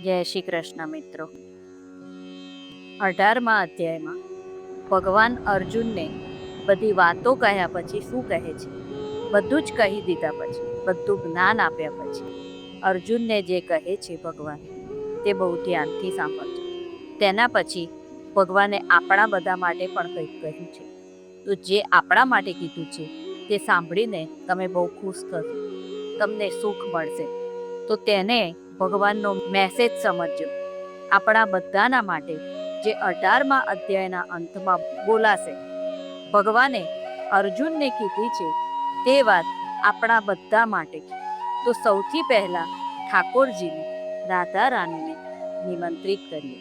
જય શ્રી કૃષ્ણ મિત્રો. 18મા અધ્યાયમાં ભગવાન અર્જુનને બધી વાતો કહ્યા પછી શું કહે છે? બધું જ કહી દીધા પછી, બધું જ્ઞાન આપ્યા પછી અર્જુનને જે કહે છે ભગવાન, તે બહુ ધ્યાનથી સાંભળજો. તેના પછી ભગવાને આપણા બધા માટે પણ કંઈક કહ્યું છે. તો જે આપણા માટે કીધું છે તે સાંભળીને તમે બહુ ખુશ થશો, તમને સુખ મળશે. તો તેને ભગવાનનો મેસેજ સમજજો. આપણા બધાના માટે જે 18મા અધ્યાયના અંતમાં બોલાશે, ભગવાને અર્જુનને કીધી છે તે વાત આપણા બધા માટે. તો સૌથી પહેલા ઠાકોરજીને, રાધા રાણીને નિમંત્રિત કરીએ.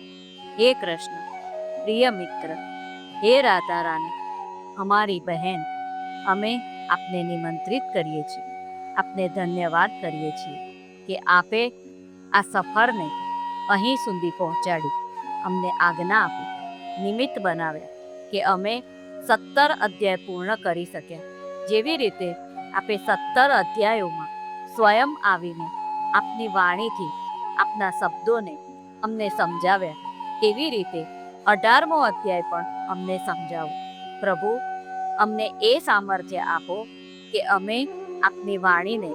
હે કૃષ્ણ, પ્રિય મિત્ર, હે રાધા રાણી, અમારી બહેન, અમે આપને નિમંત્રિત કરીએ છીએ, આપને ધન્યવાદ કરીએ છીએ કે આપે આ સફરને અહીં સુધી પહોંચાડી, અમને આજ્ઞા આપી, નિમિત્ત બનાવ્યા કે અમે 17 અધ્યાય પૂર્ણ કરી શક્યા. જેવી રીતે આપે 17 અધ્યાયોમાં સ્વયં આવીને આપની વાણીથી આપના શબ્દોને અમને સમજાવ્યા, તેવી રીતે 18મો અધ્યાય પણ અમને સમજાવો. પ્રભુ, અમને એ સામર્થ્ય આપો કે અમે આપની વાણીને,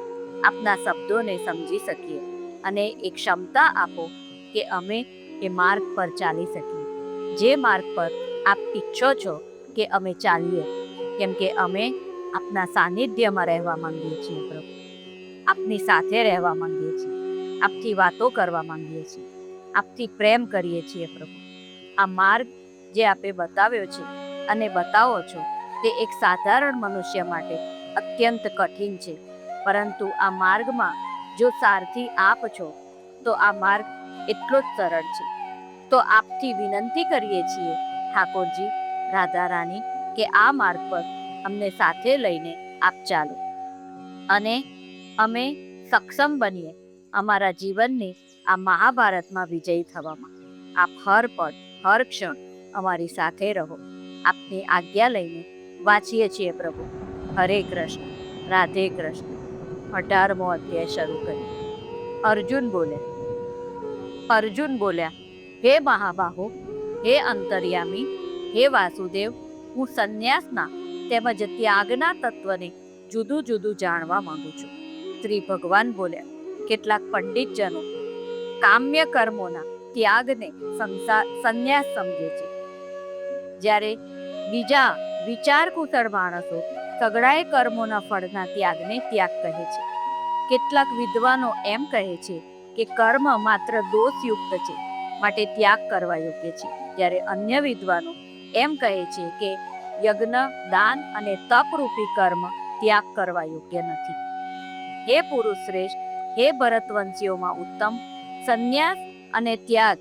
આપના શબ્દોને સમજી શકીએ, અને એ ક્ષમતા આપો કે અમે એ માર્ગ પર ચાલી શકીએ, જે માર્ગ પર આપ ઈચ્છો છો કે અમે ચાલીએ. કેમ કે અમે આપના સાનિધ્યમાં રહેવા માંગીએ છીએ પ્રભુ, આપની સાથે રહેવા માંગીએ છીએ, આપથી વાતો કરવા માંગીએ છીએ, આપથી પ્રેમ કરીએ છીએ પ્રભુ. આ માર્ગ જે આપે બતાવ્યો છે અને બતાવો છો તે એક સાધારણ મનુષ્ય માટે અત્યંત કઠિન છે, પરંતુ આ માર્ગમાં જો સારથી આપ છો તો આ માર્ગ એટલો જ સરળ છે. તો આપથી વિનંતી કરીએ છીએ ઠાકોરજી, રાધા રાણી, કે આ માર્ગ પર અમને સાથે લઈને આપ ચાલો, અને અમે સક્ષમ બનીએ અમારા જીવનની આ મહાભારતમાં વિજયી થવામાં. આપ હર પળ, હર ક્ષણ અમારી સાથે રહો. આપની આજ્ઞા લઈને વાંચીએ છીએ પ્રભુ. હરે કૃષ્ણ, રાધે કૃષ્ણ. 18મો અધ્યાય શરૂ કરીએ. અર્જુન બોલ્યા, હે મહાબાહો, હે અંતર્યામી, હે વાસુદેવ, હું સંન્યાસના તેમજ ત્યાગના તત્વને જુદું જુદું જાણવા માંગુ છું. શ્રી ભગવાન બોલ્યા, કેટલાક પંડિતજનો કામ્ય કર્મોના ત્યાગને સંન્યાસ સમજે છે, જ્યારે બીજા વિચાર કુશળ માણસો સગળાએ કર્મોના ફળના ત્યાગને ત્યાગ કહે છે. કેટલાક વિદ્વાનો એમ કહે છે કે કર્મ માત્ર દોષયુક્ત છે, માટે ત્યાગ કરવા યોગ્ય છે, જ્યારે અન્ય વિદ્વાનો એમ કહે છે કે યજ્ઞ, દાન અને તપરૂપી કર્મ ત્યાગ કરવા યોગ્ય નથી. હે પુરુષ શ્રેષ્ઠ, હે ભરતવંશીઓમાં ઉત્તમ, સંન્યાસ અને ત્યાગ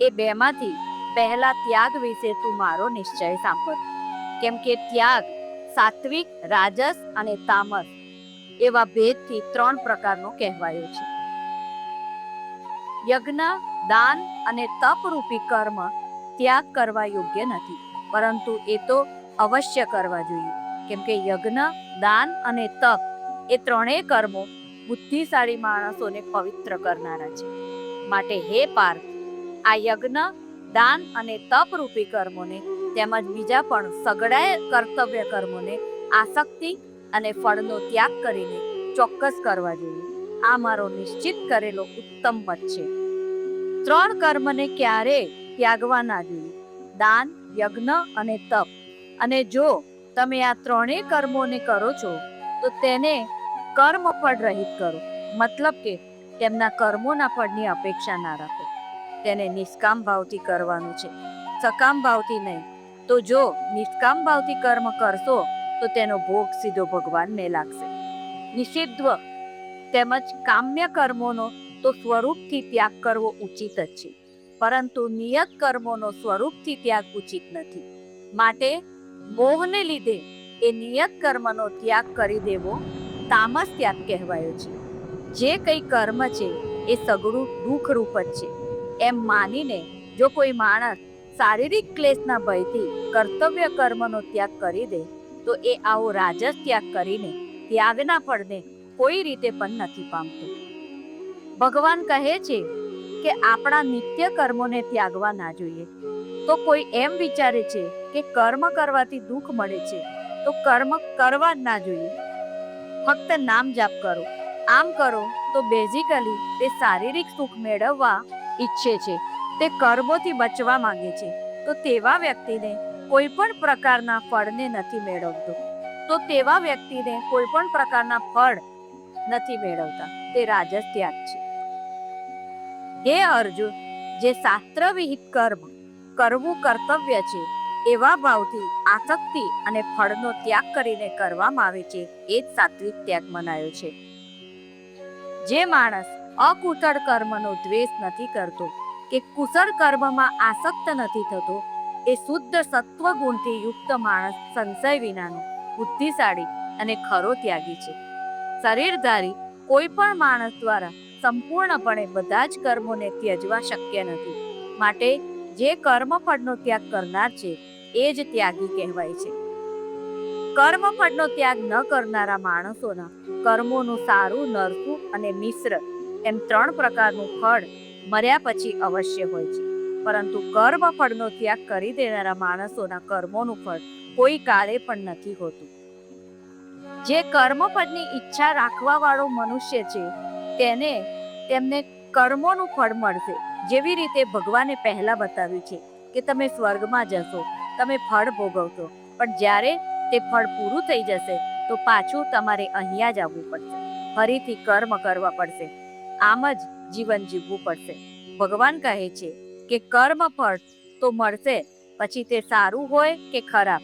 એ બેમાંથી પહેલા ત્યાગ વિશે તું મારો નિશ્ચય સાંભળ. કેમ કે ત્યાગ સાત્વિક, રાજસ અને તામસ એવા ભેદથી 3 પ્રકારનો કહેવાયો છે. યજ્ઞ, દાન અને તપરૂપી કર્મ ત્યાગ કરવા યોગ્ય નથી, પરંતુ એ તો અવશ્ય કરવા જોઈએ. કેમ કે યજ્ઞ, દાન અને તપ એ 3 કર્મો બુદ્ધિશાળી માણસોને પવિત્ર કરનારા છે. માટે હે પાર્થ, આ યજ્ઞ, દાન અને તપરૂપી કર્મોને તેમજ બીજા પણ સગળાએ કર્તવ્ય કર્મોને આસક્તિ અને ફળનો ત્યાગ કરીને ચોક્કસ કરવા જોઈએ. આ મારો નિશ્ચિત કરેલો ઉત્તમ મત છે. 3 કર્મને ક્યારે ત્યાગવા ના જોઈએ: દાન, યજ્ઞ અને તપ. અને જો તમે આ 3 કર્મોને કરો છો તો તેને કર્મ ફળ રહિત કરો, મતલબ કે તેમના કર્મોના ફળની અપેક્ષા ના રાખો. તેને નિષ્કામ ભાવથી કરવાનું છે, સકામ ભાવથી નહીં. તો જો નિષ્કામ ભાવથી કર્મ કરશો તો તેનો ભોગ સીધો ભગવાનને લાગશે. નિષિદ્ધ તેમજ કામ્ય કર્મોનો તો સ્વરૂપથી ત્યાગ કરવો ઉચિત જ છે, પરંતુ નિયત કર્મોનો સ્વરૂપથી ત્યાગ ઉચિત નથી. માટે મોહને લીધે એ નિયત કર્મનો ત્યાગ કરી દેવો તામસ ત્યાગ કહેવાયો છે. જે કંઈ કર્મ છે એ સગળું દુઃખરૂપ જ છે એમ માનીને જો કોઈ માણસ શારીરિક ક્લેશના ભયથી કર્તવ્ય કર્મનો ત્યાગ કરી દે તો એ આવો રાજસ ત્યાગ કરીને ત્યાગના ફળને કોઈ રીતે પણ નથી પામતો. ભગવાન કહે છે કે આપણા નિત્ય કર્મોને ત્યાગવા ના જોઈએ. તો કોઈ એમ વિચારે છે કે કર્મ કરવાથી દુઃખ મળે છે, તો કર્મ કરવા જ ના જોઈએ. ફક્ત નામ જાપ કરો. આમ કરો તો બેઝિકલી તે શારીરિક સુખ મેળવવા ઈચ્છે છે, તે કર્મોથી બચવા માંગે છે. તો તેવા વ્યક્તિને કોઈ પણ પ્રકારના ફળને નથી મેળવતો. તો તેવા વ્યક્તિને કોઈ પણ પ્રકારના ફળ નથી મેળવતા. તે રાજસ ત્યાગ છે. હે અર્જુન, જે શાસ્ત્ર વિહિત કર્મ કરવું કર્તવ્ય છે એવા ભાવથી આસક્તિ અને ફળનો ત્યાગ કરીને કરવામાં આવે છે, એ જ સાત્વિક ત્યાગ મનાયો છે. જે માણસ અકુશળ કર્મનો દ્વેષ નથી કરતો કે કુશળ કર્મમાં આસક્ત નથી થતો, એ શુદ્ધ સત્વ ગુણથી યુક્ત માણસ સંશય વિનાનો, બુદ્ધિશાળી અને ખરો ત્યાગી છે. શરીરધારી કોઈ પણ માણસ દ્વારા સંપૂર્ણપણે બધા જ કર્મોને ત્યજવા શક્ય નથી. માટે જે કર્મફળનો ત્યાગ કરનાર છે એ જ ત્યાગી કહેવાય છે. કર્મફળનો ત્યાગ ન કરનારા માણસોના કર્મોનું સારું, નરસું અને મિશ્ર એમ 3 પ્રકારનું ફળ મર્યા પછી અવશ્ય હોય છે. પરંતુ કર્મફળનો ત્યાગ કરી દેનારા માણસોના કર્મોનું ફળ કોઈ કાળે પણ નથી હોતું. જે કર્મફળની ઈચ્છા રાખવા વાળો મનુષ્ય છે તેમને કર્મોનું ફળ મળશે. જેવી રીતે ભગવાને પહેલા બતાવ્યું છે કે તમે સ્વર્ગમાં જશો, તમે ફળ ભોગવશો, પણ જ્યારે તે ફળ પૂરું થઈ જશે તો પાછું તમારે અહીંયા જ આવવું પડશે, ફરીથી કર્મ કરવા પડશે, આમ જ જીવન જીવવું પડશે. ભગવાન કહે છે કે કર્મ ફળ તો મળશે, પછી તે સારું હોય કે ખરાબ,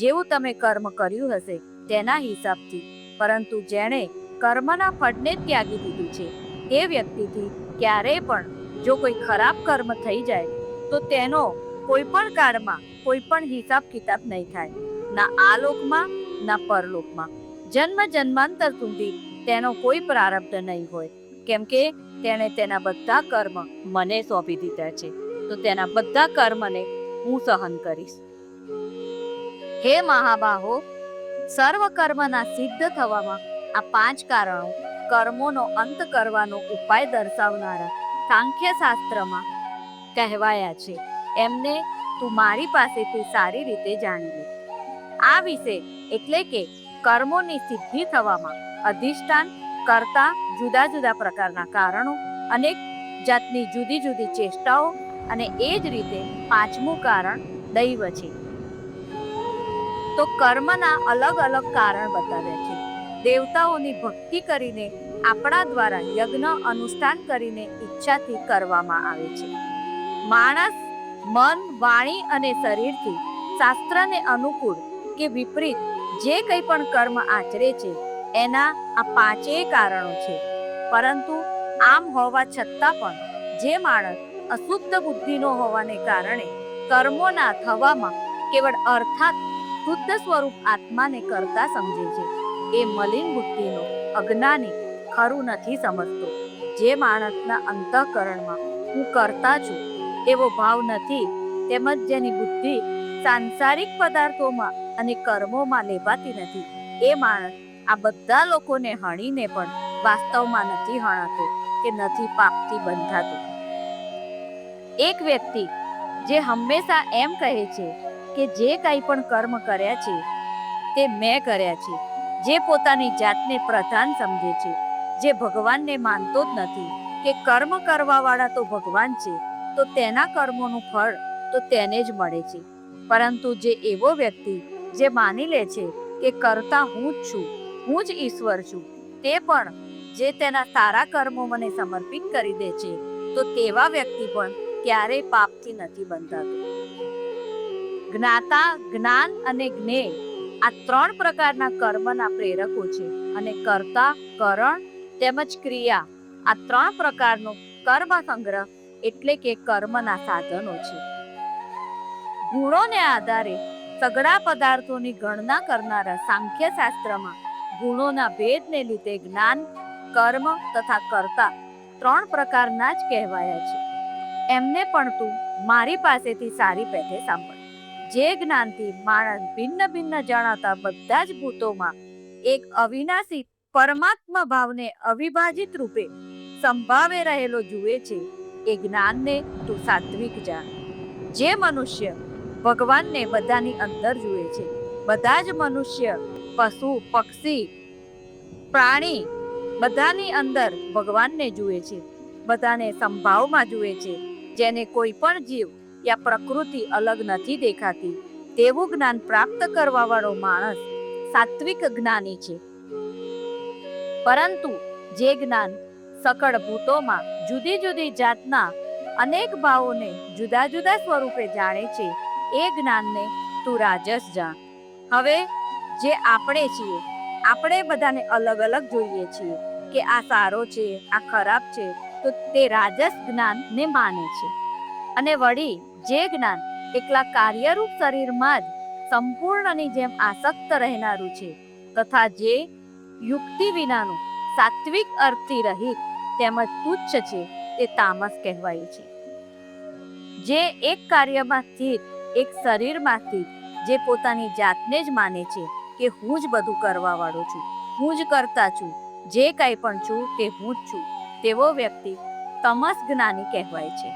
જેવું તમે કર્મ કર્યું હશે તેના હિસાબથી. પરંતુ જેણે કર્મના ફળને ત્યાગી દીધું છે તે વ્યક્તિથી ક્યારેય પણ જો કોઈ ખરાબ કર્મ થઈ જાય તો તેનો કોઈ પણ કાળમાં કોઈ પણ હિસાબ કિતાબ નહીં થાય, ના આ લોકમાં ના પરલોકમાં. જન્મ જન્માંતર સુધી તેનો કોઈ પ્રારબ્ધ નહીં હોય, કેમ કે તેણે તેના બધા કર્મ મને સોંપી દીધા છે. તો તેના બધા કર્મને હું સહન કરીશ. હે મહાબાહો, સર્વ કર્મના સિદ્ધ થવામાં આ 5 કારણો કર્મોનો અંત કરવાનો ઉપાય દર્શાવનારા સાંખ્ય શાસ્ત્રમાં કહેવાયા છે. એમને તું મારી પાસેથી સારી રીતે જાણી લે. આ વિશે એટલે કે કર્મોની સિદ્ધિ થવામાં અધિષ્ઠાન, કર્તા, જુદા જુદા પ્રકારના કારણો, અનેક જાતની જુદી જુદી ચેષ્ટાઓ અને એ જ રીતે 5મું કારણ દૈવ છે. તો કર્મના અલગ અલગ કારણ બતાવ્યા છે. દેવતાઓની ભક્તિ કરીને આપણા દ્વારા યજ્ઞ અનુષ્ઠાન કરીને ઈચ્છાથી કરવામાં આવે છે. માણસ મન, વાણી અને શરીરથી શાસ્ત્રને અનુકૂળ કે વિપરીત જે કંઈ પણ કર્મ આચરે છે એના આ 5 કારણો છે. પરંતુ આમ હોવા છતાં પણ જે માણસ અશુદ્ધ બુદ્ધિનો હોવાને કારણે કર્મોના થવામાં કેવળ અર્થાત શુદ્ધ સ્વરૂપ આત્માને કરતા સમજે છે, એ મલિન બુદ્ધિનો અજ્ઞાની ખરું નથી સમજતો. જે માણસના અંતઃકરણમાં હું કરતા છું એવો ભાવ નથી, તેમજ જેની બુદ્ધિ સાંસારિક પદાર્થોમાં અને કર્મોમાં લેવાતી નથી, એ માણસ આ બધા લોકોને હણીને પણ વાસ્તવમાં નથી હણાતો કે નથી પાપથી બંધાતો. એક વ્યક્તિ જે હંમેશા એમ કહે છે કે જે કંઈ પણ કર્મ કર્યા છે તે મેં કર્યા છે, જે પોતાની જાતને પ્રધાન સમજે છે, જે ભગવાનને માનતો જ નથી કે કર્મ કરવાવાળા તો ભગવાન છે, તો તેના કર્મોનું ફળ તો તેને જ મળે છે. પરંતુ જે એવો વ્યક્તિ જે માની લે છે કે કરતા હું જ છું, હું જ ઈશ્વર છું, તે પણ જે તેના સારા કર્મો મને સમર્પિત કરી દે છે, તો તેવા વ્યક્તિ પણ ક્યારેય પાપથી નથી બંધાતો. જ્ઞાતા, જ્ઞાન અને જ્ઞેય આ 3 પ્રકારના કર્મના પ્રેરકો છે, અને કર્તા, કરણ તેમજ ક્રિયા આ 3 પ્રકારનો કર્મ સંગ્રહ એટલે કે કર્મના સાધનો છે. ગુણોને આધારે સઘળા પદાર્થોની ગણના કરનારા સાંખ્ય શાસ્ત્રમાં ગુણોના ભેદને લીધે જ્ઞાન, કર્મ તથા કર્તા 3 પ્રકારના જ કહેવાયા છે. એમને પણ તું મારી પાસેથી સારી પેઠે સાંભળ. જે જ્ઞાનથી માણસ ભિન્ન ભિન્ન જણાતા બધા જ ભૂતોમાં એક અવિનાશી પરમાત્મા ભાવને અવિભાજિત રૂપે સંભાવે રહેલો જુએ છે, એ જ્ઞાનને તું સાત્વિક જાણ. જે મનુષ્ય ભગવાનને બધાની અંદર જુએ છે, બધા જ મનુષ્ય, પશુ, પક્ષી, પ્રાણી બધાની અંદર ભગવાનને જુએ છે, બધાને સંભાવમાં જુએ છે, જેને કોઈ પણ જીવ યા પ્રકૃતિ અલગ નથી દેખાતી, તેવું જ્ઞાન પ્રાપ્ત કરવા વાળો માણસ સાત્વિક જ્ઞાની છે. પરંતુ જે જ્ઞાન સકળ ભૂતોમાં જુદી જુદી જાતના અનેક ભાવોને જુદા જુદા સ્વરૂપે જાણે છે, એ જ્ઞાનને તું રાજસ જાણ. હવે જે આપણે છીએ, આપણે બધાને અલગ અલગ જોઈએ છીએ કે આ સારો છે, આ ખરાબ છે, તો તે રાજસ જ્ઞાનને માને છે. અને વળી જે જ્ઞાન એકલા કાર્યરૂપ શરીરમાં જ સંપૂર્ણની જેમ આસક્ત રહેનારું છે, તથા જે યુક્તિ વિનાનું સાત્વિક અર્થથી રહિત તેમજ તુચ્છ છે, તે તામસ કહેવાયું છે. જે એક કાર્યમાં સ્થિત, એક શરીરમાં સ્થિત, જે પોતાની જાતને જ માને છે કે હું જ બધું કરવા વાળો છું, હું જ કરતા છું, જે કંઈ પણ છું તે હું જ છું, તેવો વ્યક્તિ તમસ જ્ઞાની કહેવાય છે.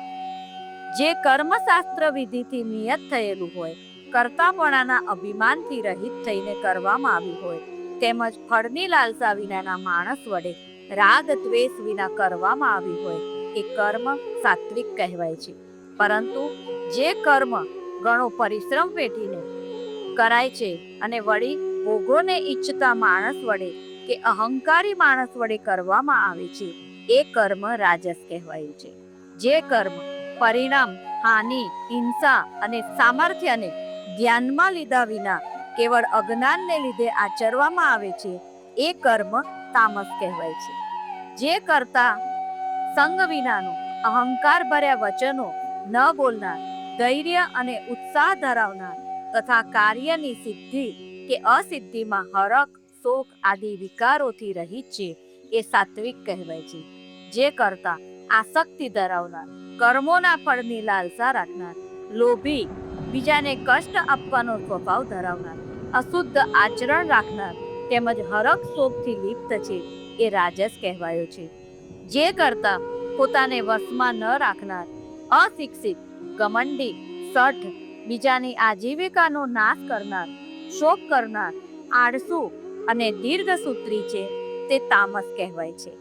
જે કર્મશાસ્ત્ર વિધિથી નિયત થયેલું હોય, કર્તાપણાના અભિમાનથી રહિત થઈને કરવામાં આવ્યું હોય, તેમજ ફળની લાલસા વિનાના માણસ વડે રાગ દ્વેષ વિના કરવામાં આવ્યું હોય, એ કર્મ સાત્વિક કહેવાય છે. પરંતુ જે કર્મ ઘણો પરિશ્રમ વેઠીને કરાય છે અને વળી ભોગોને ઈચ્છતા માણસ વડે કે અહંકારી માણસ વડે કરવામાં આવે છે, એ કર્મ રાજસ કહેવાયું છે. જે કર્મ પરિણામ, હાનિ, હિંસા અને સામર્થ્યને ધ્યાનમાં લીધા વિના કેવળ અજ્ઞાનને લીધે આચરવામાં આવે છે, એ કર્મ તામસ કહેવાય છે. જે કરતા સંગ વિનાનું અહંકાર ભર્યા વચનો ન બોલનાર, ધૈર્ય અને ઉત્સાહ ધરાવનાર તથા કાર્યની સિદ્ધિ કે અસિદ્ધિમાં હરખ, શોક આદિ વિકારોથી રહિત છે, એ સાત્વિક કહેવાય છે. જે કરતા આસક્તિ ધરાવનાર, કર્મોના ફળની લાલસા રાખનાર, લોભી, બીજાને કષ્ટ આપવાનો સ્વભાવ ધરાવનાર, અશુદ્ધ આચરણ રાખનાર તેમજ હરખ શોકથી લિપ્ત છે, એ રાજસ કહેવાયો છે. જે કરતા પોતાને વશમાં ન રાખનાર, અશિક્ષિત, ઘમંડી, સઠ, બીજાની આજીવિકાનો નાશ કરનાર, શોક કરનાર, આળસુ અને દીર્ઘસૂત્રી છે, તે તામસ કહેવાય છે.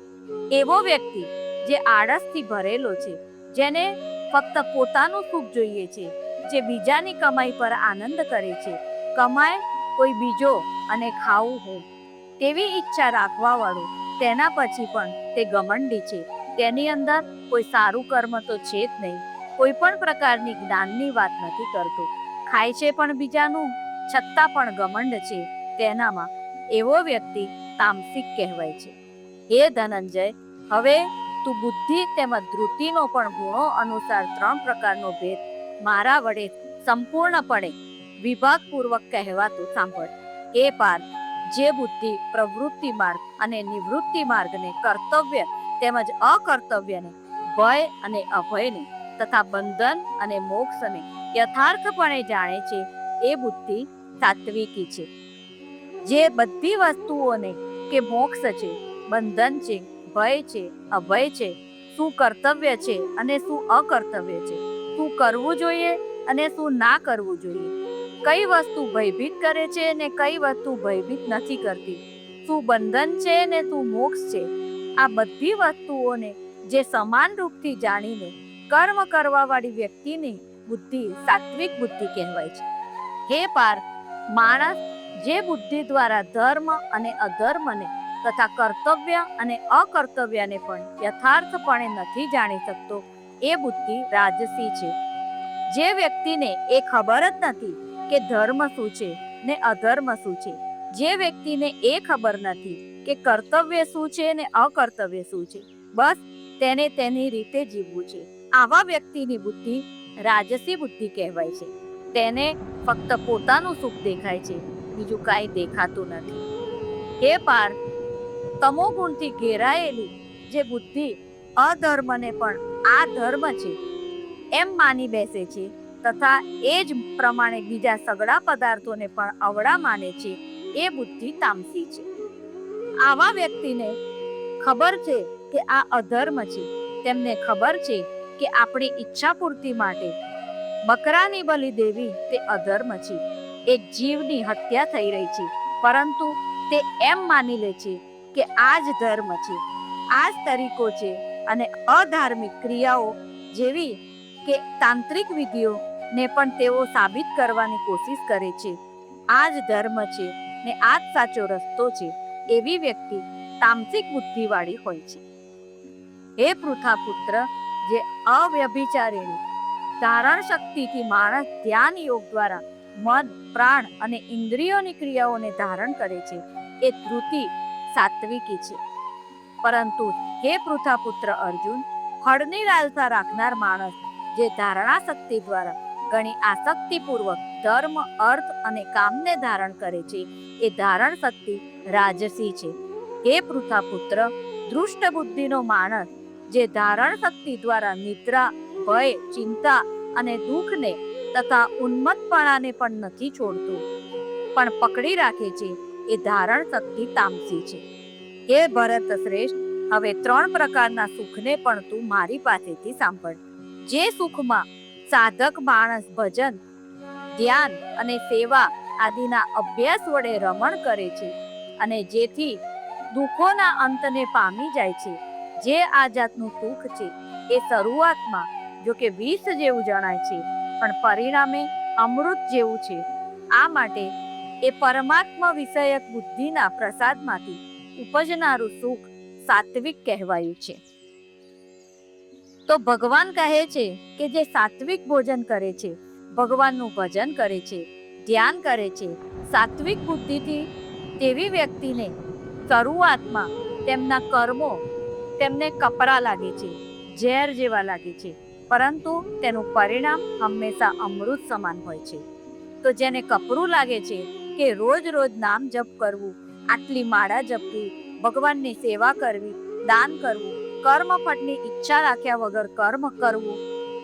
એવો વ્યક્તિ જે આળસથી ભરેલો છે, જેને ફક્ત પોતાનું સુખ જોઈએ છે, જે બીજાની કમાઈ પર આનંદ કરે છે, કમાય કોઈ બીજો અને ખાવું હોય તેવી ઈચ્છા રાખવા વાળો, તેના પછી પણ તે ઘમંડી છે, તેની અંદર કોઈ સારું કર્મ તો છે જ નહીં, કોઈ પણ પ્રકારની જ્ઞાનની વાત નથી કરતો, ખાય છે પણ બીજાનું, છતાં પણ ઘમંડ છે તેનામાં, એવો વ્યક્તિ તામસિક કહેવાય છે. હે ધનંજય, હવે તું બુદ્ધિ તેમજ ધૃતિનો પણ ગુણો અનુસાર 3 પ્રકારનો ભેદ મારા વડે સંપૂર્ણપણે વિભાગપૂર્વક કહેવાતું સાંભળ. એ પાર્થ, જે બુદ્ધિ પ્રવૃત્તિ માર્ગ અને નિવૃત્તિ માર્ગને, કર્તવ્ય તેમજ અકર્તવ્યને, ભય અને અભયને તથા બંધન અને મોક્ષને યથાર્થપણે જાણે છે, એ બુદ્ધિ સાત્વિકી છે. જે બધી વસ્તુઓને કે મોક્ષ છે, બંધન છે, ભય છે, અભય છે, શું કર્તવ્ય છે અને શું અકર્તવ્ય છે, શું કરવું જોઈએ અને શું ના કરવું જોઈએ, કઈ વસ્તુ ભયભીત કરે છે ને કઈ વસ્તુ ભયભીત નથી કરતી, શું બંધન છે ને શું મોક્ષ છે, આ બધી વસ્તુઓને જે સમાન રૂપથી જાણીને કર્મ કરવા વાળી વ્યક્તિની બુદ્ધિ સાત્વિક બુદ્ધિ કહેવાય છે. હે પાર્થ, માણસ જે બુદ્ધિ દ્વારા ધર્મ અને અધર્મને તથા કર્તવ્ય અને અકર્તવ્યને પણ યથાર્થપણે નથી જાણી શકતો, એ બુદ્ધિ રાજસી છે. જે વ્યક્તિને એ ખબર જ નથી કે ધર્મ શું છે ને અધર્મ શું છે, જે વ્યક્તિને એ ખબર નથી કે કર્તવ્ય શું છે ને અકર્તવ્ય શું છે, બસ તેને તેની રીતે જીવવું છે, આવા વ્યક્તિની બુદ્ધિ રાજસી બુદ્ધિ કહેવાય છે. તેને ફક્ત પોતાનું સુખ દેખાય છે, બીજું કાંઈ દેખાતું નથી. હે પાર્થ, તમોગુણથી ઘેરાયેલી જે બુદ્ધિ અધર્મને પણ આ ધર્મ છે એમ માની બેસે છે, તથા એ જ પ્રમાણે બીજા સગળા પદાર્થોને પણ અવળા માને છે, એ બુદ્ધિ તામસી છે. આવા વ્યક્તિને ખબર છે કે આ અધર્મ છે, તેમને ખબર છે કે આપણી ઈચ્છા પૂર્તિ માટે બકરાની બલિ દેવી તે અધર્મ છે. એક જીવની હત્યા થઈ રહી છે, પરંતુ તે એમ માની લે છે કે આ જ ધર્મ છે, આ જ તરીકો છે, અને અધાર્મિક ક્રિયાઓ જેવી કે તાંત્રિક વિધિઓને પણ તેઓ સાબિત કરવાની કોશિશ કરે છે. આ જ ધર્મ છે ને આ જ સાચો રસ્તો છે, એવી વ્યક્તિ તામસિક બુદ્ધિવાળી હોય છે. હે પૃથા પુત્ર, જે અવ્યભિચારીણી ધારણ શક્તિથી માણસ ધ્યાન યોગ દ્વારા મન, પ્રાણ અને ઇન્દ્રિયોની ક્રિયાઓને ધારણ કરે છે, એ ધૃતિ સાત્વિકી છે. પરંતુ હે પૃથા પુત્ર અર્જુન, ફળની લાલસા રાખનાર માણસ જે ધારણા શક્તિ દ્વારા ઘણી આસક્તિપૂર્વક ધર્મ, અર્થ અને કામને ધારણ કરે છે, એ ધારણ શક્તિ રાજસી છે. હે પૃથા પુત્ર, દુષ્ટ બુદ્ધિનો માણસ જે ધારણ શક્તિ દ્વારા નિદ્રા, ભય, ચિંતા અને દુઃખને તથા ઉન્મત્તપણાને પણ નથી છોડતું, પણ પકડી રાખે છે, એ ધારણ શક્તિ તામસી છે. હે ભરત શ્રેષ્ઠ, હવે 3 પ્રકારના સુખને પણ તું મારી પાસેથી સાંભળ. જે સુખમાં સાધક માણસ ભજન, ધ્યાન અને સેવા આદિના અભ્યાસ વડે રમણ કરે છે, અને જેથી દુઃખોના અંતને પામી જાય છે, જે આ જાતનું સુખ છે, એ શરૂઆતમાં જો કે વિષ જેવું જણાય છે, પણ પરિણામે અમૃત જેવું છે. આ માટે એ પરમાત્મા વિષયક બુદ્ધિના પ્રસાદમાંથી ઉપજનારું સુખ સાત્વિક કહેવાયું છે. તો ભગવાન કહે છે કે જે સાત્વિક ભોજન કરે છે, ભગવાનનું ભજન કરે છે, ધ્યાન કરે છે, સાત્વિક બુદ્ધિથી, તેવી વ્યક્તિને શરૂઆતમાં તેમના કર્મો તેમને કપરા લાગે છે, ઝેર જેવા લાગે છે, પરંતુ તેનું પરિણામ હંમેશા અમૃત સમાન હોય છે. તો જેને કપરું લાગે છે કે રોજ રોજ નામ જપ કરવું, આટલી માળા જપવી, ભગવાનની સેવા કરવી, દાન કરવું, કર્મફળની ઈચ્છા રાખ્યા વગર કર્મ કરવું,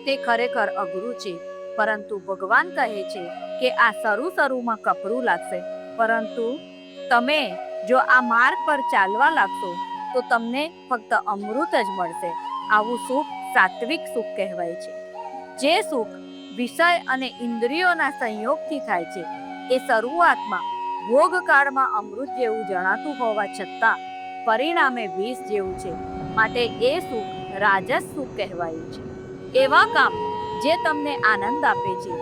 તે ખરેખર અઘરું છે. પરંતુ ભગવાન કહે છે કે આ શરૂમાં કપરું લાગશે, પરંતુ તમે જો આ માર્ગ પર ચાલવા લાગશો તો તમને ફક્ત અમૃત જ મળશે. આવું સુખ સાત્વિક સુખ કહેવાય છે. જે સુખ વિષય અને ઇન્દ્રિયોના સંયોગથી થાય છે, એ શરૂઆતમાં ભોગકાળમાં અમૃત જેવું જણાતું હોવા છતાં પરિણામે વિષ જેવું છે. માટે એ સુખ રાજસ સુખ કહેવાયું છે. એવા કામ જે તમને આનંદ આપે છે,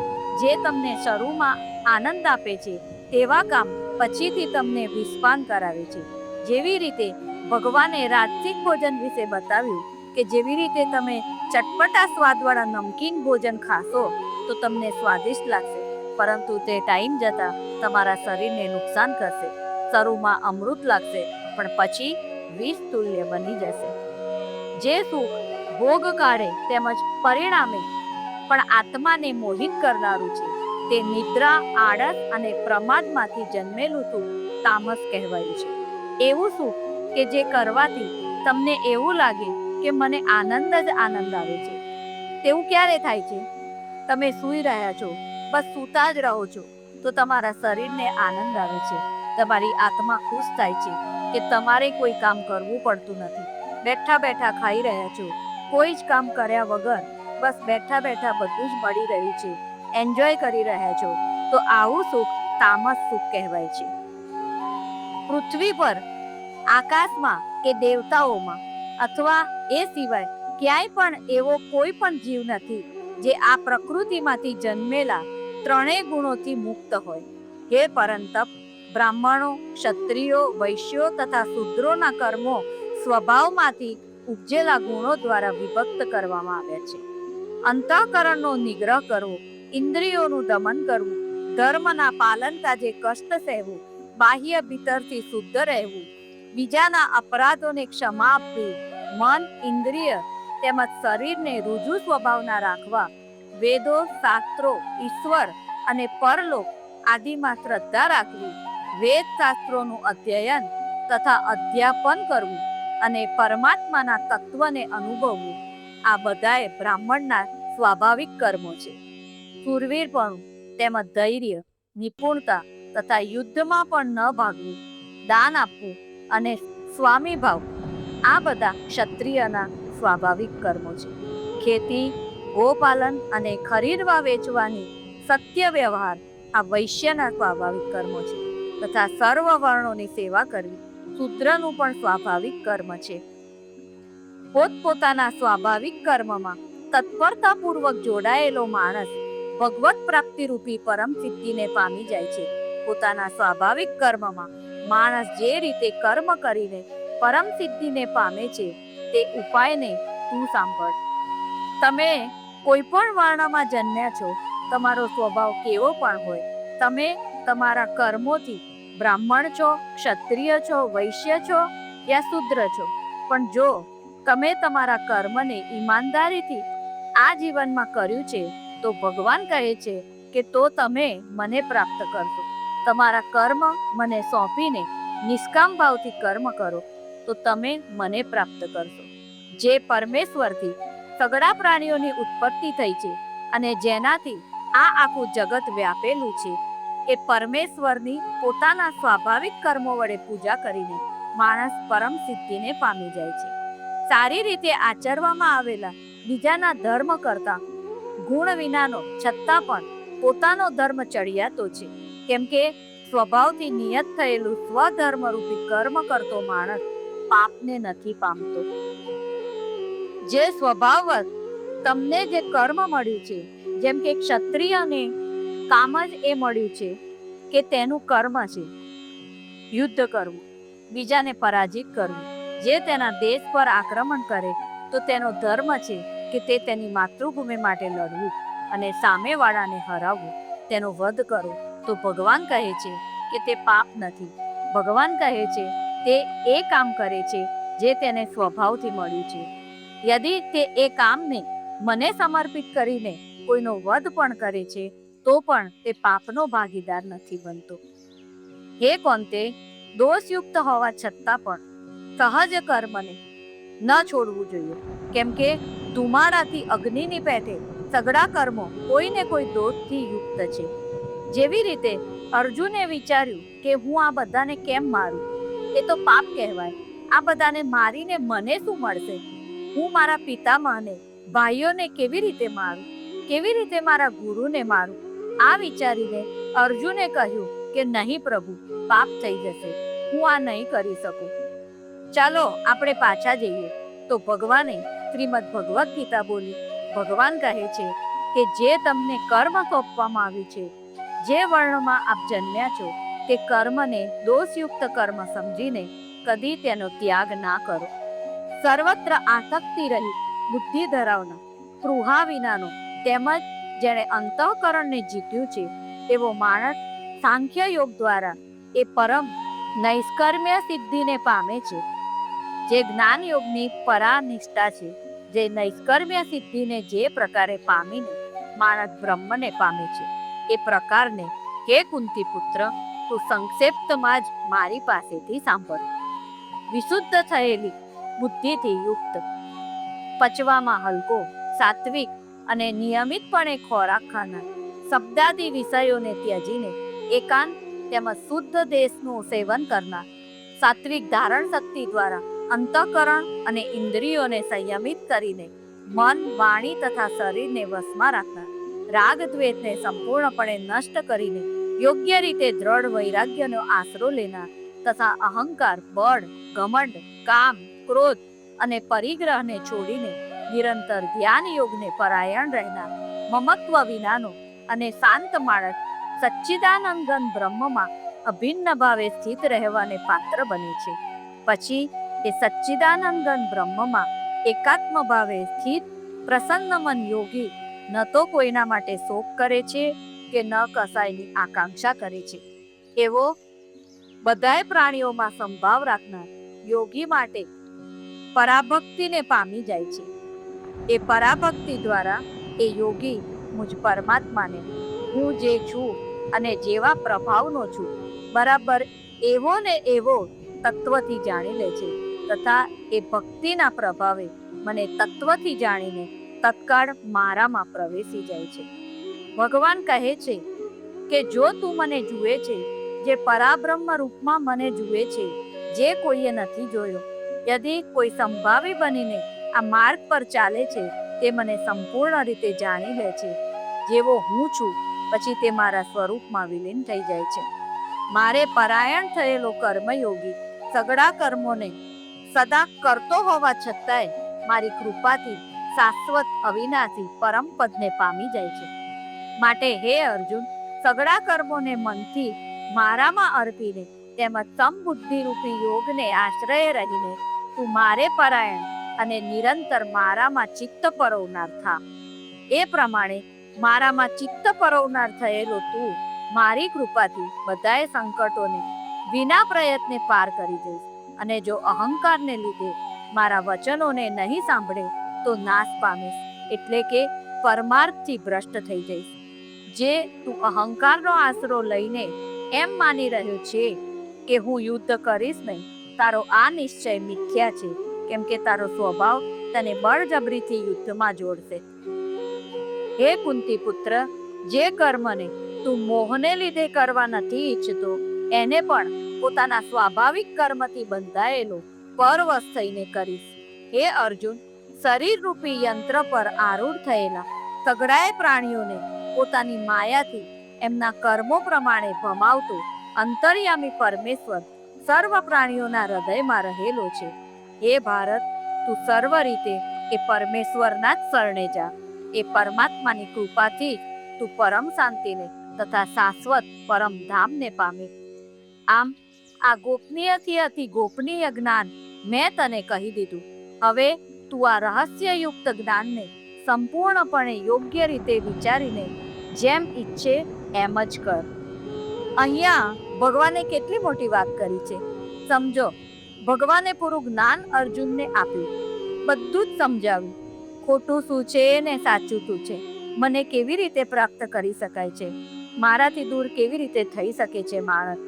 જે તમને શરૂમાં આનંદ આપે છે, તેવા કામ પછીથી તમને વિષપાન કરાવે છે. જેવી રીતે ભગવાને રાજસિક ભોજન વિશે બતાવ્યું કે જેવી રીતે તમે ચટપટા સ્વાદવાળા નમકીન ભોજન ખાશો તો તમને સ્વાદિષ્ટ લાગશે, પરંતુ તે ટાઈમ જતાં તમારા શરીરને નુકસાન કરશે. શરૂમાં અમૃત લાગશે, પણ પછી વિષ તુલ્ય બની જશે. જે સુખ ભોગ કાળે તેમજ પરિણામે પણ આત્માને મોહિત કરનારું છે, તે નિદ્રા, આળસ અને પ્રમાદમાંથી જન્મેલું સુખ તામસ કહેવાયું છે. એવું સુખ કે જે કરવાથી તમને એવું લાગે કે મને આનંદ જ આનંદ આવે છે, તેવું ક્યારે થાય છે? તમે સૂઈ રહ્યા છો, બસ સૂતા જ રહો છો, તો તમારા શરીરને આનંદ આવે છે, તમારી આત્મા ખુશ થાય છે કે તમારે કોઈ કામ કરવું પડતું નથી. બેઠા બેઠા ખાઈ રહ્યા છો, કોઈ જ કામ કર્યા વગર બસ બેઠા બેઠા બધું જ મળી રહ્યું છે, એન્જોય કરી રહ્યા છો, તો આવું સુખ તામસ સુખ કહેવાય છે. પૃથ્વી પર, આકાશમાં કે દેવતાઓમાં અથવા એ સિવાય ક્યાંય પણ એવો કોઈ પણ જીવ નથી જે આ પ્રકૃતિમાંથી જન્મેલા 3 ગુણોથી મુક્ત હોય. હે પરંતપ, બ્રાહ્મણો, ક્ષત્રિયો, વૈશ્યો તથા શૂદ્રોના કર્મો સ્વભાવમાંથી ઉપજેલા ગુણો દ્વારા વિભક્ત કરવામાં આવ્યા છે. અંતઃકરણનો નિગ્રહ કરવો, ઇન્દ્રિયોનું દમન કરવું, ધર્મના પાલન કાજે કષ્ટ સહેવું, બાહ્ય ભીતરથી શુદ્ધ રહેવું, બીજાના અપરાધોને ક્ષમા આપવી, મન, ઇન્દ્રિય તેમજ શરીરને રુજુ સ્વભાવના રાખવા, વેદો, શાસ્ત્રો, ઈશ્વર અને પરલોક આદિમાં શ્રદ્ધા રાખવી, વેદ શાસ્ત્રોનું અધ્યયન તથા અધ્યાપન કરવું અને પરમાત્માના તત્વને અનુભવવું, આ બધાએ બ્રાહ્મણના સ્વાભાવિક કર્મો છે. શૂરવીરપણું તેમજ ધૈર્ય, નિપુણતા તથા યુદ્ધમાં પણ ન ભાગવું, દાન આપવું અને સ્વામીભાવ, આ બધા ક્ષત્રિયના સ્વાભાવિક કર્મો છે. ખેતી, ગોપાલન અને ખરીદવા વેચવાની સત્ય વ્યવહાર આ વૈશ્યના સ્વાભાવિક કર્મો છે, તથા સર્વ વર્ણોની સેવા કરવી શૂદ્રનું પણ સ્વાભાવિક કર્મ છે. પોતપોતાના સ્વાભાવિક કર્મમાં તત્પરતાપૂર્વક જોડાયેલો માણસ ભગવત પ્રાપ્તિ રૂપી પરમ સિદ્ધિને પામી જાય છે. પોતાના સ્વાભાવિક કર્મમાં માણસ જે રીતે કર્મ કરીને પરમ સિદ્ધિને પામે છે તે ઉપાયને તું સાંભળ. તમે કોઈ પણ વર્ણમાં જન્મ્યા છો, તમારો સ્વભાવ કેવો પણ હોય, તમે તમારા કર્મોથી બ્રાહ્મણ છો, ક્ષત્રિય છો, વૈશ્ય છો યા શૂદ્ર છો, પણ જો તમે તમારા કર્મને ઈમાનદારીથી આ જીવનમાં કર્યું છે તો ભગવાન કહે છે કે તો તમે મને પ્રાપ્ત કરશો. તમારા કર્મ મને સોંપીને નિષ્કામ ભાવથી કર્મ કરો તો તમે મને પ્રાપ્ત કરશો. જે પરમેશ્વરથી સગળા પ્રાણીઓની ઉત્પત્તિ થઈ છે અને જેનાથી આ આખું જગત વ્યાપેલું છે, એ પરમેશ્વરની પોતાના સ્વાભાવિક કર્મો વડે પૂજા કરીને માણસ પરમ સિદ્ધિને પામી જાય છે. સારી રીતે આચરવામાં આવેલા બીજાના ધર્મ કરતા ગુણ વિનાનો છતાં પણ પોતાનો ધર્મ ચડિયાતો છે, કેમ કે સ્વભાવથી નિયત થયેલું સ્વધર્મ રૂપી કર્મ કરતો માણસ પાપને નથી પામતો. જે સ્વભાવવત તમને જે કર્મ મળ્યું છે, જેમ કે ક્ષત્રિયને કામ જ એ મળ્યું છે કે તેનું કર્મ છે યુદ્ધ કરવું, બીજાને પરાજિત કરવું. જે તેના દેશ પર આક્રમણ કરે તો તેનો ધર્મ છે કે તે તેની માતૃભૂમિ માટે લડવું અને સામેવાળાને હરાવવું, તેનો વધ કરો. તો ભગવાન કહે છે કે તે પાપ નથી. ભગવાન કહે છે તે એ કામ કરે છે જે તેને સ્વભાવથી મળ્યું છે. યદિ તે એ કામને મને સમર્પિત કરીને કોઈનો વધ પણ કરે છે તો પણ તે પાપનો ભાગીદાર નથી બનતો. હે કોંતે, દોષયુક્ત હોવા છતાં પણ સહજ કર્મને ન છોડવું જોઈએ, કેમ કે ધુમાડાથી અગ્નિની પેઠે સગળા કર્મો કોઈને કોઈ દોષથી યુક્ત છે. જેવી રીતે અર્જુને વિચાર્યું કે હું આ બધાને કેમ મારું, એ તો પાપ કહેવાય. આ બધાને મારીને મને શું મળશે? હું મારા પિતામહને, ભાઈઓને કેવી રીતે મારું? કેવી રીતે મારા ગુરુને મારું? આ વિચારીને અર્જુને કહ્યું કે નહીં પ્રભુ, પાપ થઈ જશે, હું આ નહીં કરી શકું. ચાલો આપણે પાછા જઈએ. તો ભગવાને શ્રીમદ ભગવદ્ ગીતા બોલી. ભગવાન કહે છે કે જે તમને કર્મ સોંપવામાં આવ્યું છે, જે વર્ણમાં આપ જન્મ્યા છો, તે કર્મને દોષયુક્ત કર્મ સમજીને કદી તેનો ત્યાગ ના કરો. સર્વત્ર આસક્તિ રહી બુદ્ધિ ધરાવનાર, સ્પૃહા વિનાનો, તેમજ જેણે અંતઃકરણને જીત્યું છે એવો માણસ સાંખ્ય યોગ દ્વારા એ પરમ નૈષ્કર્મ્ય સિદ્ધિને પામે છે. જે જ્ઞાન યોગની પરાનિષ્ઠા છે, જે નૈષ્કર્મ્ય સિદ્ધિને જે પ્રકારે પામીને માણસ બ્રહ્મને પામે છે, એ પ્રકારને હે કુંતી પુત્ર, તું સંક્ષેપ્તમાં જ મારી પાસેથી સાંભળ. વિશુદ્ધ થયેલી બુદ્ધિથી યુક્ત, પચવામાં હલકો, સાત્વિક અને નિયમિતપણે ખોરાક ખાનાર, શબ્દાદી વિષયોને ત્યજીને એકાંત તેમજ શુદ્ધ દેશનું સેવન કરનાર, સાત્વિક ધારણ શક્તિ દ્વારા અંતઃકરણ અને ઇન્દ્રિયોને સંયમિત કરીને મન, વાણી તથા શરીરને વશમાં રાખનાર, રાગ દ્વેષને સંપૂર્ણપણે નષ્ટ કરીને યોગ્ય રીતે દ્રઢ વૈરાગ્યનો આશરો લેનાર તથા અહંકાર, બળ, ઘમંડ, કામ, ક્રોધ અને પરિગ્રહને છોડીને નિરંતર ધ્યાન યોગને પરાયણ રહેનાર, મમત્વ વિનાનો અને શાંત માણસ સચ્ચિદાનંદ ઘન બ્રહ્મમાં અભિન્ન ભાવે સ્થિત રહેવાને પાત્ર બને છે. પછી એ સચ્ચિદાનંદ ઘન બ્રહ્મમાં એકાત્મ ભાવે સ્થિત પ્રસન્ન મન યોગી ન તો કોઈના માટે શોક કરે છે કે ન કસાયની આકાંક્ષા કરે છે. એવો બધાય પ્રાણીઓમાં સંભાવ રાખનાર યોગી માટે પરાભક્તિને પામી જાય છે. એ પરાભક્તિ દ્વારા એ યોગી મુજ પરમાત્માને હું જે છું અને જેવા પ્રભાવનો છું બરાબર એવો ને એવો તત્વથી જાણી લે છે, તથા એ ભક્તિના પ્રભાવે મને તત્વથી જાણીને તત્કાળ મારામાં પ્રવેશી જાય છે. ભગવાન કહે છે કે જો તું મને જુએ છે, જે પરાબ્રહ્મ રૂપમાં મને જુએ છે, જે કોઈએ નથી જોયો, યદિ કોઈ સંભાવી બનીને આ માર્ગ પર ચાલે છે તે મને સંપૂર્ણ રીતે જાણી લે છે. જેવો હું છું પછી તે મારા સ્વરૂપમાં વિલીન થઈ જાય છે. મારે પરાયણ થયેલો કર્મયોગી સઘળા કર્મોને સદા કરતો હોવા છતાંય મારી કૃપાથી શાશ્વત અવિનાશી પરમ પદને પામી જાય છે. માટે હે અર્જુન, સઘળા કર્મોને મનથી મારામાં અર્પીને તેમજ સમબુદ્ધિરૂપી યોગને આશ્રય રહીને તું મારે પરાયણ અને નિરંતર મારામાં ચિત્ત પરોવનાર થા. એ પ્રમાણે મારામાં ચિત્ત પરોવનાર થયેલો તું મારી કૃપાથી બધાય સંકટોને વિના પ્રયત્ને પાર કરી જઈશ. અને જો અહંકારને લીધે મારા વચનોને નહીં સાંભળે તો નાશ પામીશ, એટલે કે પરમાર્થથી ભ્રષ્ટ થઈ જઈશ. જે તું અહંકારનો આશરો લઈને એમ માની રહ્યો છે કે હું યુદ્ધ કરીશ નહીં, તારો આ નિશ્ચય મિથ્યા છે, કેમ કે તારો સ્વભાવ તને બળજબરીથી યુદ્ધમાં જોડશે. હે કુંતી પુત્ર, જે કર્મને તું મોહને લીધે કરવા નથી ઈચ્છતો એને પણ પોતાના સ્વાભાવિક કર્મથી બંધાયેલો પરવશ થઈને કરીશ. હે અર્જુન, શરીર રૂપી યંત્ર પર આરૂઢ થયેલા સઘળાય પ્રાણીઓને પોતાની માયાથી એમના કર્મો પ્રમાણે ભમાવતો અંતર્યામી પરમેશ્વર સર્વ પ્રાણીઓના હૃદયમાં રહેલો છે. હે ભારત, તું સર્વ રીતે એ પરમેશ્વરના જ શરણે જા. એ પરમાત્માની કૃપાથી તું પરમ શાંતિને તથા શાશ્વત પરમ ધામને પામે. આમ આ ગોપનીયથી અતિ ગોપનીય જ્ઞાન મેં તને કહી દીધું. હવે તું આ રહસ્યયુક્ત જ્ઞાનને સંપૂર્ણપણે યોગ્ય રીતે વિચારીને જેમ ઈચ્છે એમ જ કર. અહીંયા ભગવાને કેટલી મોટી વાત કરી છે સમજો. ભગવાને પૂરું જ્ઞાન અર્જુનને આપ્યું, બધું જ સમજાવ્યું. ખોટું શું છે ને સાચું શું છે, મને કેવી રીતે પ્રાપ્ત કરી શકાય છે, મારાથી દૂર કેવી રીતે થઈ શકે છે માણસ,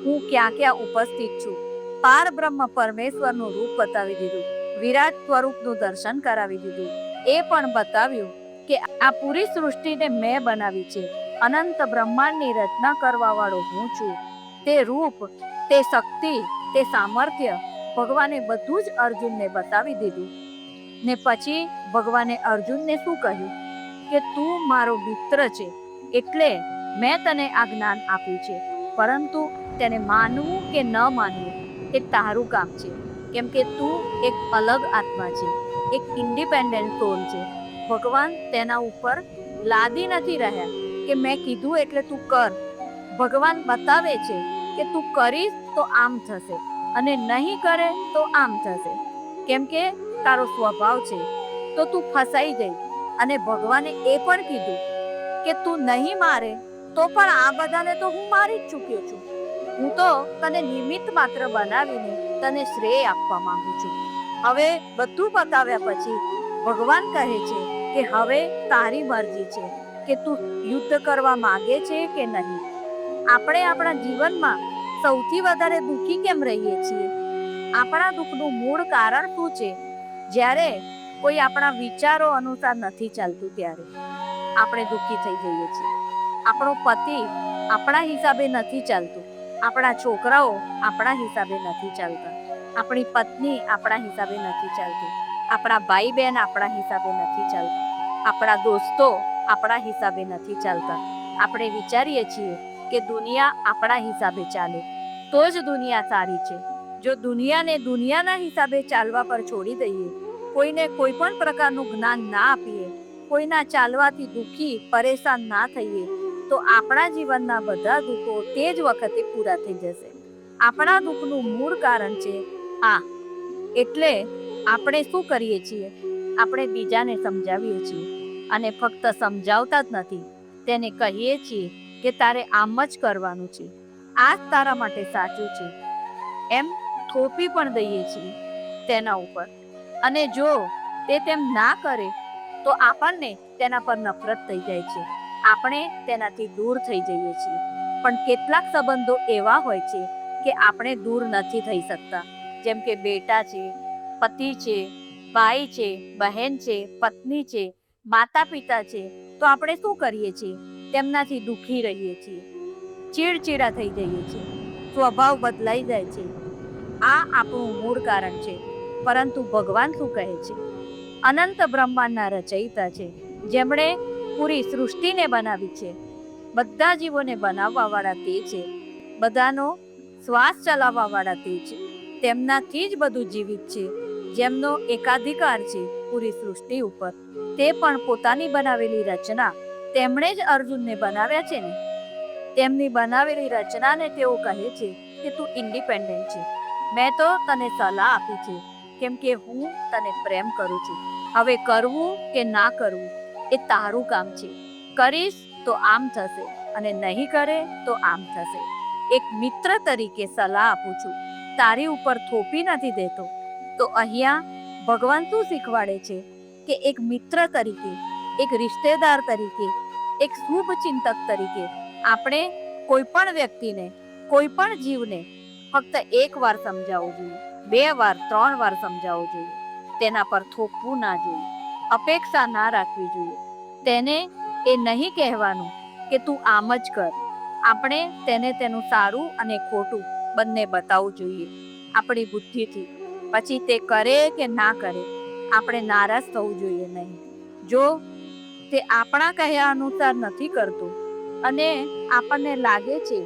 હું ક્યાં ક્યાં ઉપસ્થિત છું. પાર બ્રહ્મ પરમેશ્વરનું રૂપ બતાવી દીધું, વિરાટ સ્વરૂપનું દર્શન કરાવી દીધું. એ પણ બતાવ્યું કે આ પૂરી સૃષ્ટિને મેં બનાવી છે. અનંત બ્રહ્માંડની રચના કરવા વાળો હું છું. તે રૂપ, તે શક્તિ, તે સામર્થ્ય ભગવાને બધું જ અર્જુનને બતાવી દીધું. ને પછી ભગવાને અર્જુનને શું કહ્યું કે તું મારો મિત્ર છે એટલે મેં તને આ જ્ઞાન આપ્યું છે, પરંતુ તેને માનવું કે ન માનવું એ તારું કામ છે. કેમ કે તું એક અલગ આત્મા છે, એક ઇન્ડિપેન્ડન્ટ સોલ છે. ભગવાન તેના ઉપર લાદી નથી રહ્યા કે મેં કીધું એટલે તું કર. ભગવાન બતાવે છે કે તું કરીશ તો આમ થશે અને નહીં કરે તો આમ થશે. કેમ કે તારો સ્વભાવ છે તો તું ફસાઈ જઈ. અને ભગવાને એ પણ કીધું કે તું નહીં મારે તો પણ આ બધાને તો હું મારી જ ચૂક્યો છું. હું તો તને નિમિત્ત માત્ર બનાવીને તને શ્રેય આપવા માંગુ છું. હવે બધું બતાવ્યા પછી ભગવાન કહે છે કે હવે તારી મરજી છે કે તું યુદ્ધ કરવા માંગે છે કે નહીં. આપણે આપણા જીવનમાં સૌથી વધારે દુઃખી કેમ રહીએ છીએ? આપણા દુઃખનું મૂળ કારણ શું છે? જ્યારે કોઈ આપણા વિચારો અનુસાર નથી ચાલતું ત્યારે આપણે દુઃખી થઈ જઈએ છીએ. આપણો પતિ આપણા હિસાબે નથી ચાલતું, આપણા છોકરાઓ આપણા હિસાબે નથી ચાલતા, આપણી પત્ની આપણા હિસાબે નથી ચાલતી, આપણા ભાઈ બહેન આપણા હિસાબે નથી ચાલતા, આપણા દોસ્તો આપણા હિસાબે નથી ચાલતા. આપણે વિચારીએ છીએ કે દુનિયા આપણા હિસાબે ચાલે તો જ દુનિયા સારી છે. જો દુનિયાને દુનિયાના હિસાબે ચાલવા પર છોડી દઈએ, કોઈને કોઈ પણ પ્રકારનું જ્ઞાન ના આપીએ, કોઈના ચાલવાથી દુઃખી પરેશાન ના થઈએ, તો આપણા જીવનના બધા દુઃખો તે જ વખતે પૂરા થઈ જશે. આપણા દુઃખનું મૂળ કારણ છે આ. એટલે આપણે શું કરીએ છીએ? આપણે બીજાને સમજાવીએ છીએ અને ફક્ત સમજાવતા જ નથી, તેને કહીએ છીએ કે તારે આમ જ કરવાનું છે, આ જ તારા માટે સાચું છે, એમ થોપી પણ દઈએ છીએ તેના ઉપર. અને જો તે તેમ ના કરે તો આપણને તેના પર નફરત થઈ જાય છે, આપણે તેનાથી દૂર થઈ જઈએ છીએ. પણ કેટલાક સંબંધો એવા હોય છે કે આપણે દૂર નથી થઈ શકતા, જેમ કે બેટા છે, પતિ છે, ભાઈ છે, બહેન છે, પત્ની છે, માતા પિતા છે. તો આપણે શું કરીએ છીએ? તેમનાથી દુઃખી રહીએ છીએ, ચીડચીડા થઈ જઈએ છીએ, સ્વભાવ બદલાઈ જાય છે. આ આપણું મૂળ કારણ છે. પરંતુ ભગવાન શું કહે છે? અનંત બ્રહ્માંડના રચયિતા છે, જેમણે પૂરી સૃષ્ટિને બનાવી છે. બધા જીવોને બનાવવાવાળા તે છે, બધાનો શ્વાસ ચલાવવાવાળા તે છે. તેમનાથી જ બધું જીવિત છે. જેમનો એકાધિકાર છે પૂરી સૃષ્ટિ ઉપર, તે પણ પોતાની બનાવેલી રચના તેમણે જ અર્જુનને બનાવ્યા છે ને. તેમની બનાવેલી રચનાને તેઓ કહે છે કે તું ઇન્ડિપેન્ડન્ટ છે. મેં તો તને સલાહ આપી છે, કેમ કે હું તને પ્રેમ કરું છું. હવે કરવું કે ના કરવું એ તારું કામ છે. કરીશ તો આમ થશે અને નહીં કરે તો આમ થશે. એક મિત્ર તરીકે સલાહ આપું છું, તારી ઉપર થોપી નથી દેતો. તો અહીંયા ભગવાન શું શીખવાડે છે કે એક મિત્ર તરીકે, એક રિશ્તેદાર તરીકે, એક શુભ ચિંતક તરીકે આપણે કોઈ પણ વ્યક્તિને, કોઈ પણ જીવને ફક્ત એક વાર સમજાવવું જોઈએ, 2 વાર 3 વાર સમજાવવું જોઈએ. તેના પર થોપવું ના જોઈએ, અપેક્ષા ના રાખવી જોઈએ. તેને એ નહીં કહેવાનું કે તું આમ જ કર. આપણે તેને તેનું સારું અને ખોટું બંને બતાવવું જોઈએ આપણી બુદ્ધિથી. પછી તે કરે કે ના કરે, આપણે નારાજ થવું જોઈએ નહીં. જો તે આપણા કહ્યા અનુસાર નથી કરતું અને આપણને લાગે છે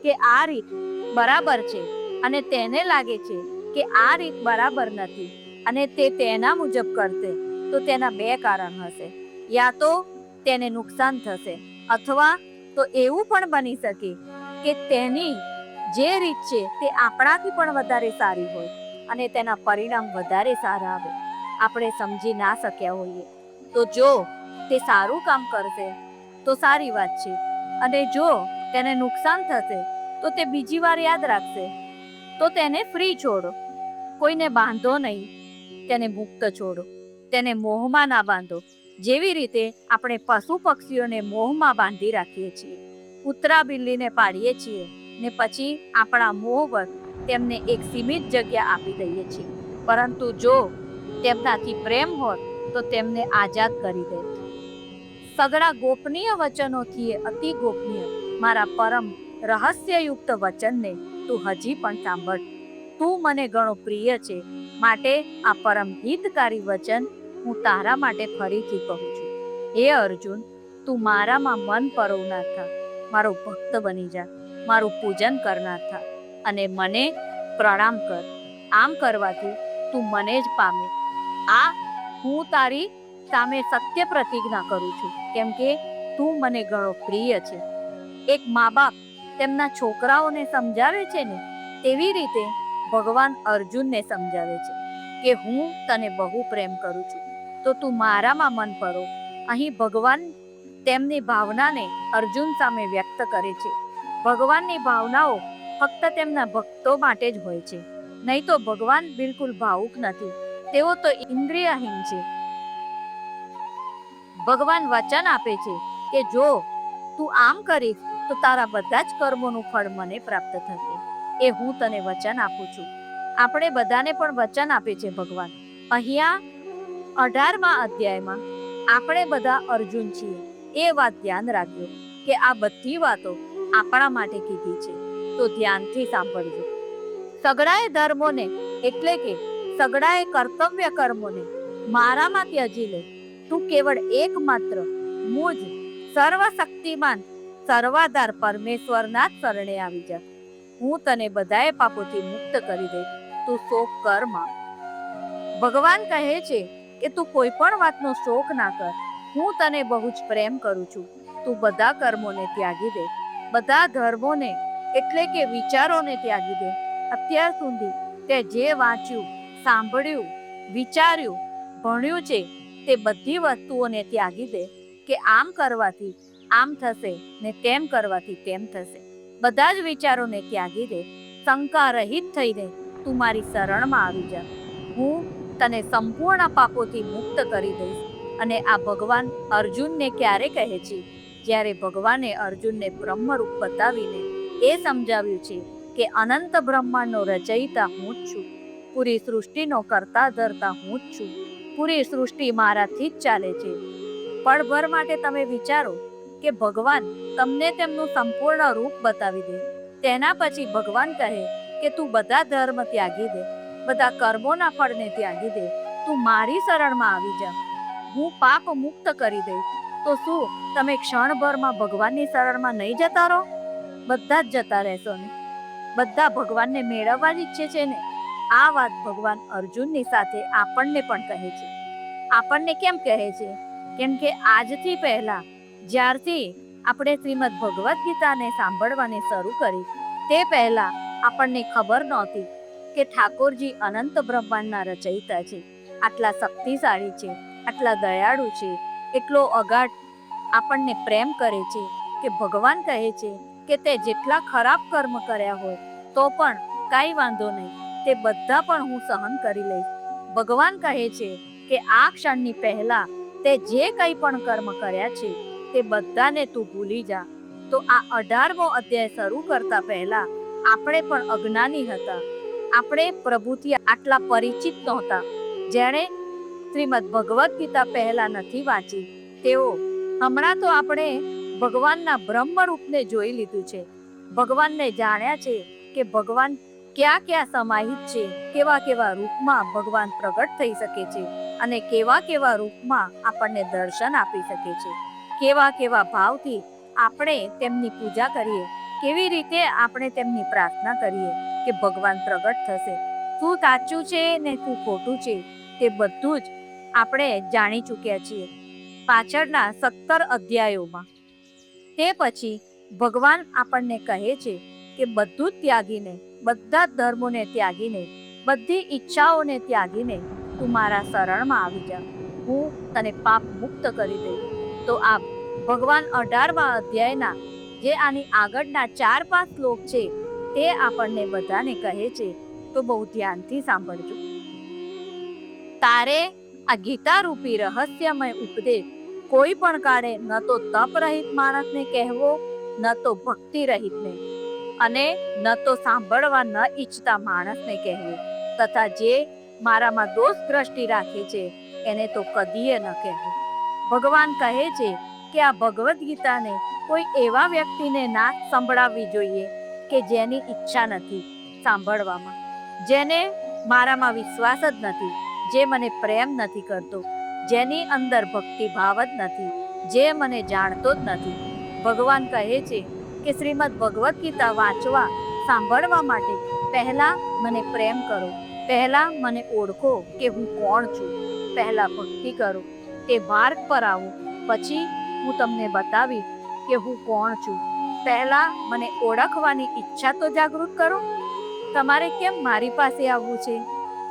કે આ રીત બરાબર છે અને તેને લાગે છે કે આ રીત બરાબર નથી અને તે તેના મુજબ કરશે, તો તેના 2 કારણ હશે. યા તો તેને નુકસાન થશે, અથવા તો એવું પણ બની શકે કે તેની જે રીત છે તે આપણાથી પણ વધારે સારી હોય અને તેના પરિણામ વધારે સારા આવે, આપણે સમજી ના શક્યા હોઈએ. તો જો તે સારું કામ કરશે તો સારી વાત છે, અને જો તેને નુકસાન થશે તો તે બીજી વાર યાદ રાખશે. તો તેને ફ્રી છોડો, કોઈને બાંધો નહીં, તેને મુક્ત છોડો, તેને મોહમાં ના બાંધો. જેવી રીતે આપણે પશુ પક્ષીઓને મોહમાં બાંધી રાખીએ છીએ, કૂતરા બિલ્લીને પાડીએ છીએ ને પછી આપણા મોહવશ તેમને એક સીમિત જગ્યા આપી દઈએ છીએ. પરંતુ જો તેમનાથી પ્રેમ હોત તો તેમને આઝાદ કરી દે. સગળા ગોપનીય વચનોથી અતિ ગોપનીય મારા પરમ રહસ્યયુક્ત વચનને તું હજી પણ સાંભળ. તું મને ઘણો પ્રિય છે, માટે આ પરમ હિતકારી વચન હું તારા માટે ફરીથી કહું છું. હે અર્જુન, તું મારામાં મન પરોવનાર થા, મારો ભક્ત બની જા, મારું પૂજન કરનાર થા અને મને પ્રણામ કર. આમ કરવાથી તું મને જ પામે. આ હું તારી સામે સત્ય પ્રતિજ્ઞા કરું છું, કેમ કે તું મને ઘણો પ્રિય છે. એક મા બાપ તેમના છોકરાઓને સમજાવે છે ને, તેવી રીતે ભગવાન અર્જુનને સમજાવે છે કે હું તને બહુ પ્રેમ કરું છું, તો તું મારામાં મન પરો. અહીં ભગવાન તેમની ભાવનાને અર્જુન સામે વ્યક્ત કરે છે. ભગવાનની ભાવનાઓ ફક્ત તેમના ભક્તો માટે જ હોય છે, નહીં તો ભગવાન બિલકુલ ભાવુક નથી. તેઓ તો ઇન્દ્રિયહીન છે. ભગવાન વચન આપે છે કે જો તું આમ કરીશ તો તારા બધા જ કર્મોનું ફળ મને પ્રાપ્ત થશે. એ હું તને વચન આપું છું. આપણે બધાને પણ વચન આપે છે ભગવાન. અહીંયા 18મા અધ્યાયમાં આપણે બધા અર્જુન છીએ, એ વાત ધ્યાન રાખજો કે આ બધી વાતો આપણા માટે કીધી છે, તો ધ્યાનથી સાંભળજો. સગળાએ ધર્મોને એટલે કે સગળાએ કર્તવ્ય કર્મોને મારામાં ત્યજી લે. તું કેવળ એકમાત્ર મુજ સર્વશક્તિમાન સર્વાધાર પરમેશ્વરના જ શરણે આવી જા. હું તને બધાએ પાપોથી મુક્ત કરી દઈશ. તું શોક કર માં. ભગવાન કહે છે કે તું કોઈ પણ વાતનો શોક ના કર. હું તને બહુ જ પ્રેમ કરું છું. તું બધા કર્મોને ત્યાગી દે, બધા ધર્મોને એટલે કે વિચારોને ત્યાગી દે. અત્યાર સુધી તે જે વાંચ્યું, સાંભળ્યું, વિચાર્યું, ભણ્યું છે તે બધી વસ્તુઓને ત્યાગી દે કે આમ કરવાથી આમ થશે ને તેમ કરવાથી તેમ થશે. બધા જ વિચારોને ત્યાગી દે. શંકા રહિત થઈને તું મારી શરણમાં આવી જા. હું તને સંપૂર્ણ પાપોથી મુક્ત કરી દઈશ. અને આ ભગવાન અર્જુનને ક્યારે કહે છે? જ્યારે ભગવાને અર્જુનને બ્રહ્મરૂપ બતાવીને એ સમજાવ્યું છે કે અનંત બ્રહ્માંડનો રચયિતા હું જ છું, પૂરી સૃષ્ટિનો કરતા ધરતા હું જ છું, પૂરી સૃષ્ટિ મારાથી જ ચાલે છે. પળભર માટે તમે વિચારો કે ભગવાન તમને તેમનું સંપૂર્ણ રૂપ બતાવી દે. તેના પછી ભગવાન કહે કે તું બધા ધર્મ ત્યાગી દે, બધા કર્મોના ફળને ત્યાગી દે, તું તું મારી શરણમાં આવી જા, હું પાપ મુક્ત કરી દઈશ. તો શું તમે ક્ષણભરમાં ભગવાનની શરણમાં નહીં જતા રહો? બધા જ જતા રહેશો ને? બધા ભગવાનને મેળવવા જ ઈચ્છે છે ને? આ વાત ભગવાન અર્જુનની સાથે આપણને પણ કહે છે. આપણને કેમ કહે છે? કેમ કે આજથી પહેલા જ્યારથી આપણે શ્રીમદ ભગવદ્ ગીતાને સાંભળવાને શરૂ કરી તે પહેલા આપણને ખબર નહોતી કે ઠાકોરજી અનંત બ્રહ્માંડના રચયિતા છે, આટલા શક્તિશાળી છે, આટલા દયાળુ છે, એટલો અગાધ આપણને પ્રેમ કરે છે કે ભગવાન કહે છે કે તે જેટલા ખરાબ કર્મ કર્યા હોય તો પણ કાંઈ વાંધો નહીં, તે બધા પણ હું સહન કરી લઈશ. ભગવાન કહે છે કે આ ક્ષણની પહેલા તે જે કંઈ પણ કર્મ કર્યા છે તે બધાને તું ભૂલી જા. તો આ 18મો અધ્યાય શરૂ કરતા પહેલા આપણે પણ અજ્ઞાની હતા. આપણે પ્રભુથી આટલા પરિચિત નહોતા. જેણે શ્રીમદ ભગવદ્ ગીતા પહેલા નથી વાંચી તેઓ હમણાં તો આપણે ભગવાનના બ્રહ્મ રૂપને જોઈ લીધું છે, ભગવાનને જાણ્યા છે કે ભગવાન ક્યાં ક્યાં સમાહિત છે, કેવા કેવા રૂપમાં ભગવાન પ્રગટ થઈ શકે છે અને કેવા કેવા રૂપમાં આપણને દર્શન આપી શકે છે, કેવા કેવા ભાવથી આપણે તેમની પૂજા કરીએ, કેવી રીતે આપણે તેમની પ્રાર્થના કરીએ કે ભગવાન પ્રગટ થશે. શું સાચું છે ને શું ખોટું છે તે બધું જ આપણે જાણી ચૂક્યા છીએ પાછળના 17 અધ્યાયોમાં. તે પછી ભગવાન આપણને કહે છે કે બધું જ ત્યાગીને, બધા જ ધર્મોને ત્યાગીને, બધી ઈચ્છાઓને ત્યાગીને તું મારા શરણમાં આવી જા, હું તને પાપ મુક્ત કરી દઈશ. તો આ ભગવાન 18મા અધ્યાયના જે આની આગળના 4-5 શ્લોક છે તે આપણને બધાને કહે છે. તો બહુ ધ્યાનથી સાંભળજો. તારે આ ગીતા રૂપી રહસ્યમય ઉપદેશ કોઈ પણ કાળે ન તો તપ રહિત માણસને કહેવો, ન તો ભક્તિ રહિતને, અને ન તો સાંભળવા ન ઈચ્છતા માણસને કહેવો, તથા જે મારામાં દોષ દ્રષ્ટિ રાખે છે એને તો કદીએ ન કહેવું. ભગવાન કહે છે કે આ ભગવદ્ ગીતાને કોઈ એવા વ્યક્તિને ના સંભળાવવી જોઈએ કે જેની ઈચ્છા નથી સાંભળવામાં, જેને મારામાં વિશ્વાસ જ નથી, જે મને પ્રેમ નથી કરતો, જેની અંદર ભક્તિ ભાવ જ નથી, જે મને જાણતો જ નથી. ભગવાન કહે છે કે શ્રીમદ ભગવદ્ ગીતા વાંચવા સાંભળવા માટે પહેલા મને પ્રેમ કરો, પહેલા મને ઓળખો કે હું કોણ છું, પહેલા ભક્તિ કરો, તે માર્ગ પર આવો, પછી હું તમને બતાવીશ કે હું કોણ છું. પહેલા મને ઓળખવાની ઈચ્છા તો જાગૃત કરો. તમારે કેમ મારી પાસે આવવું છે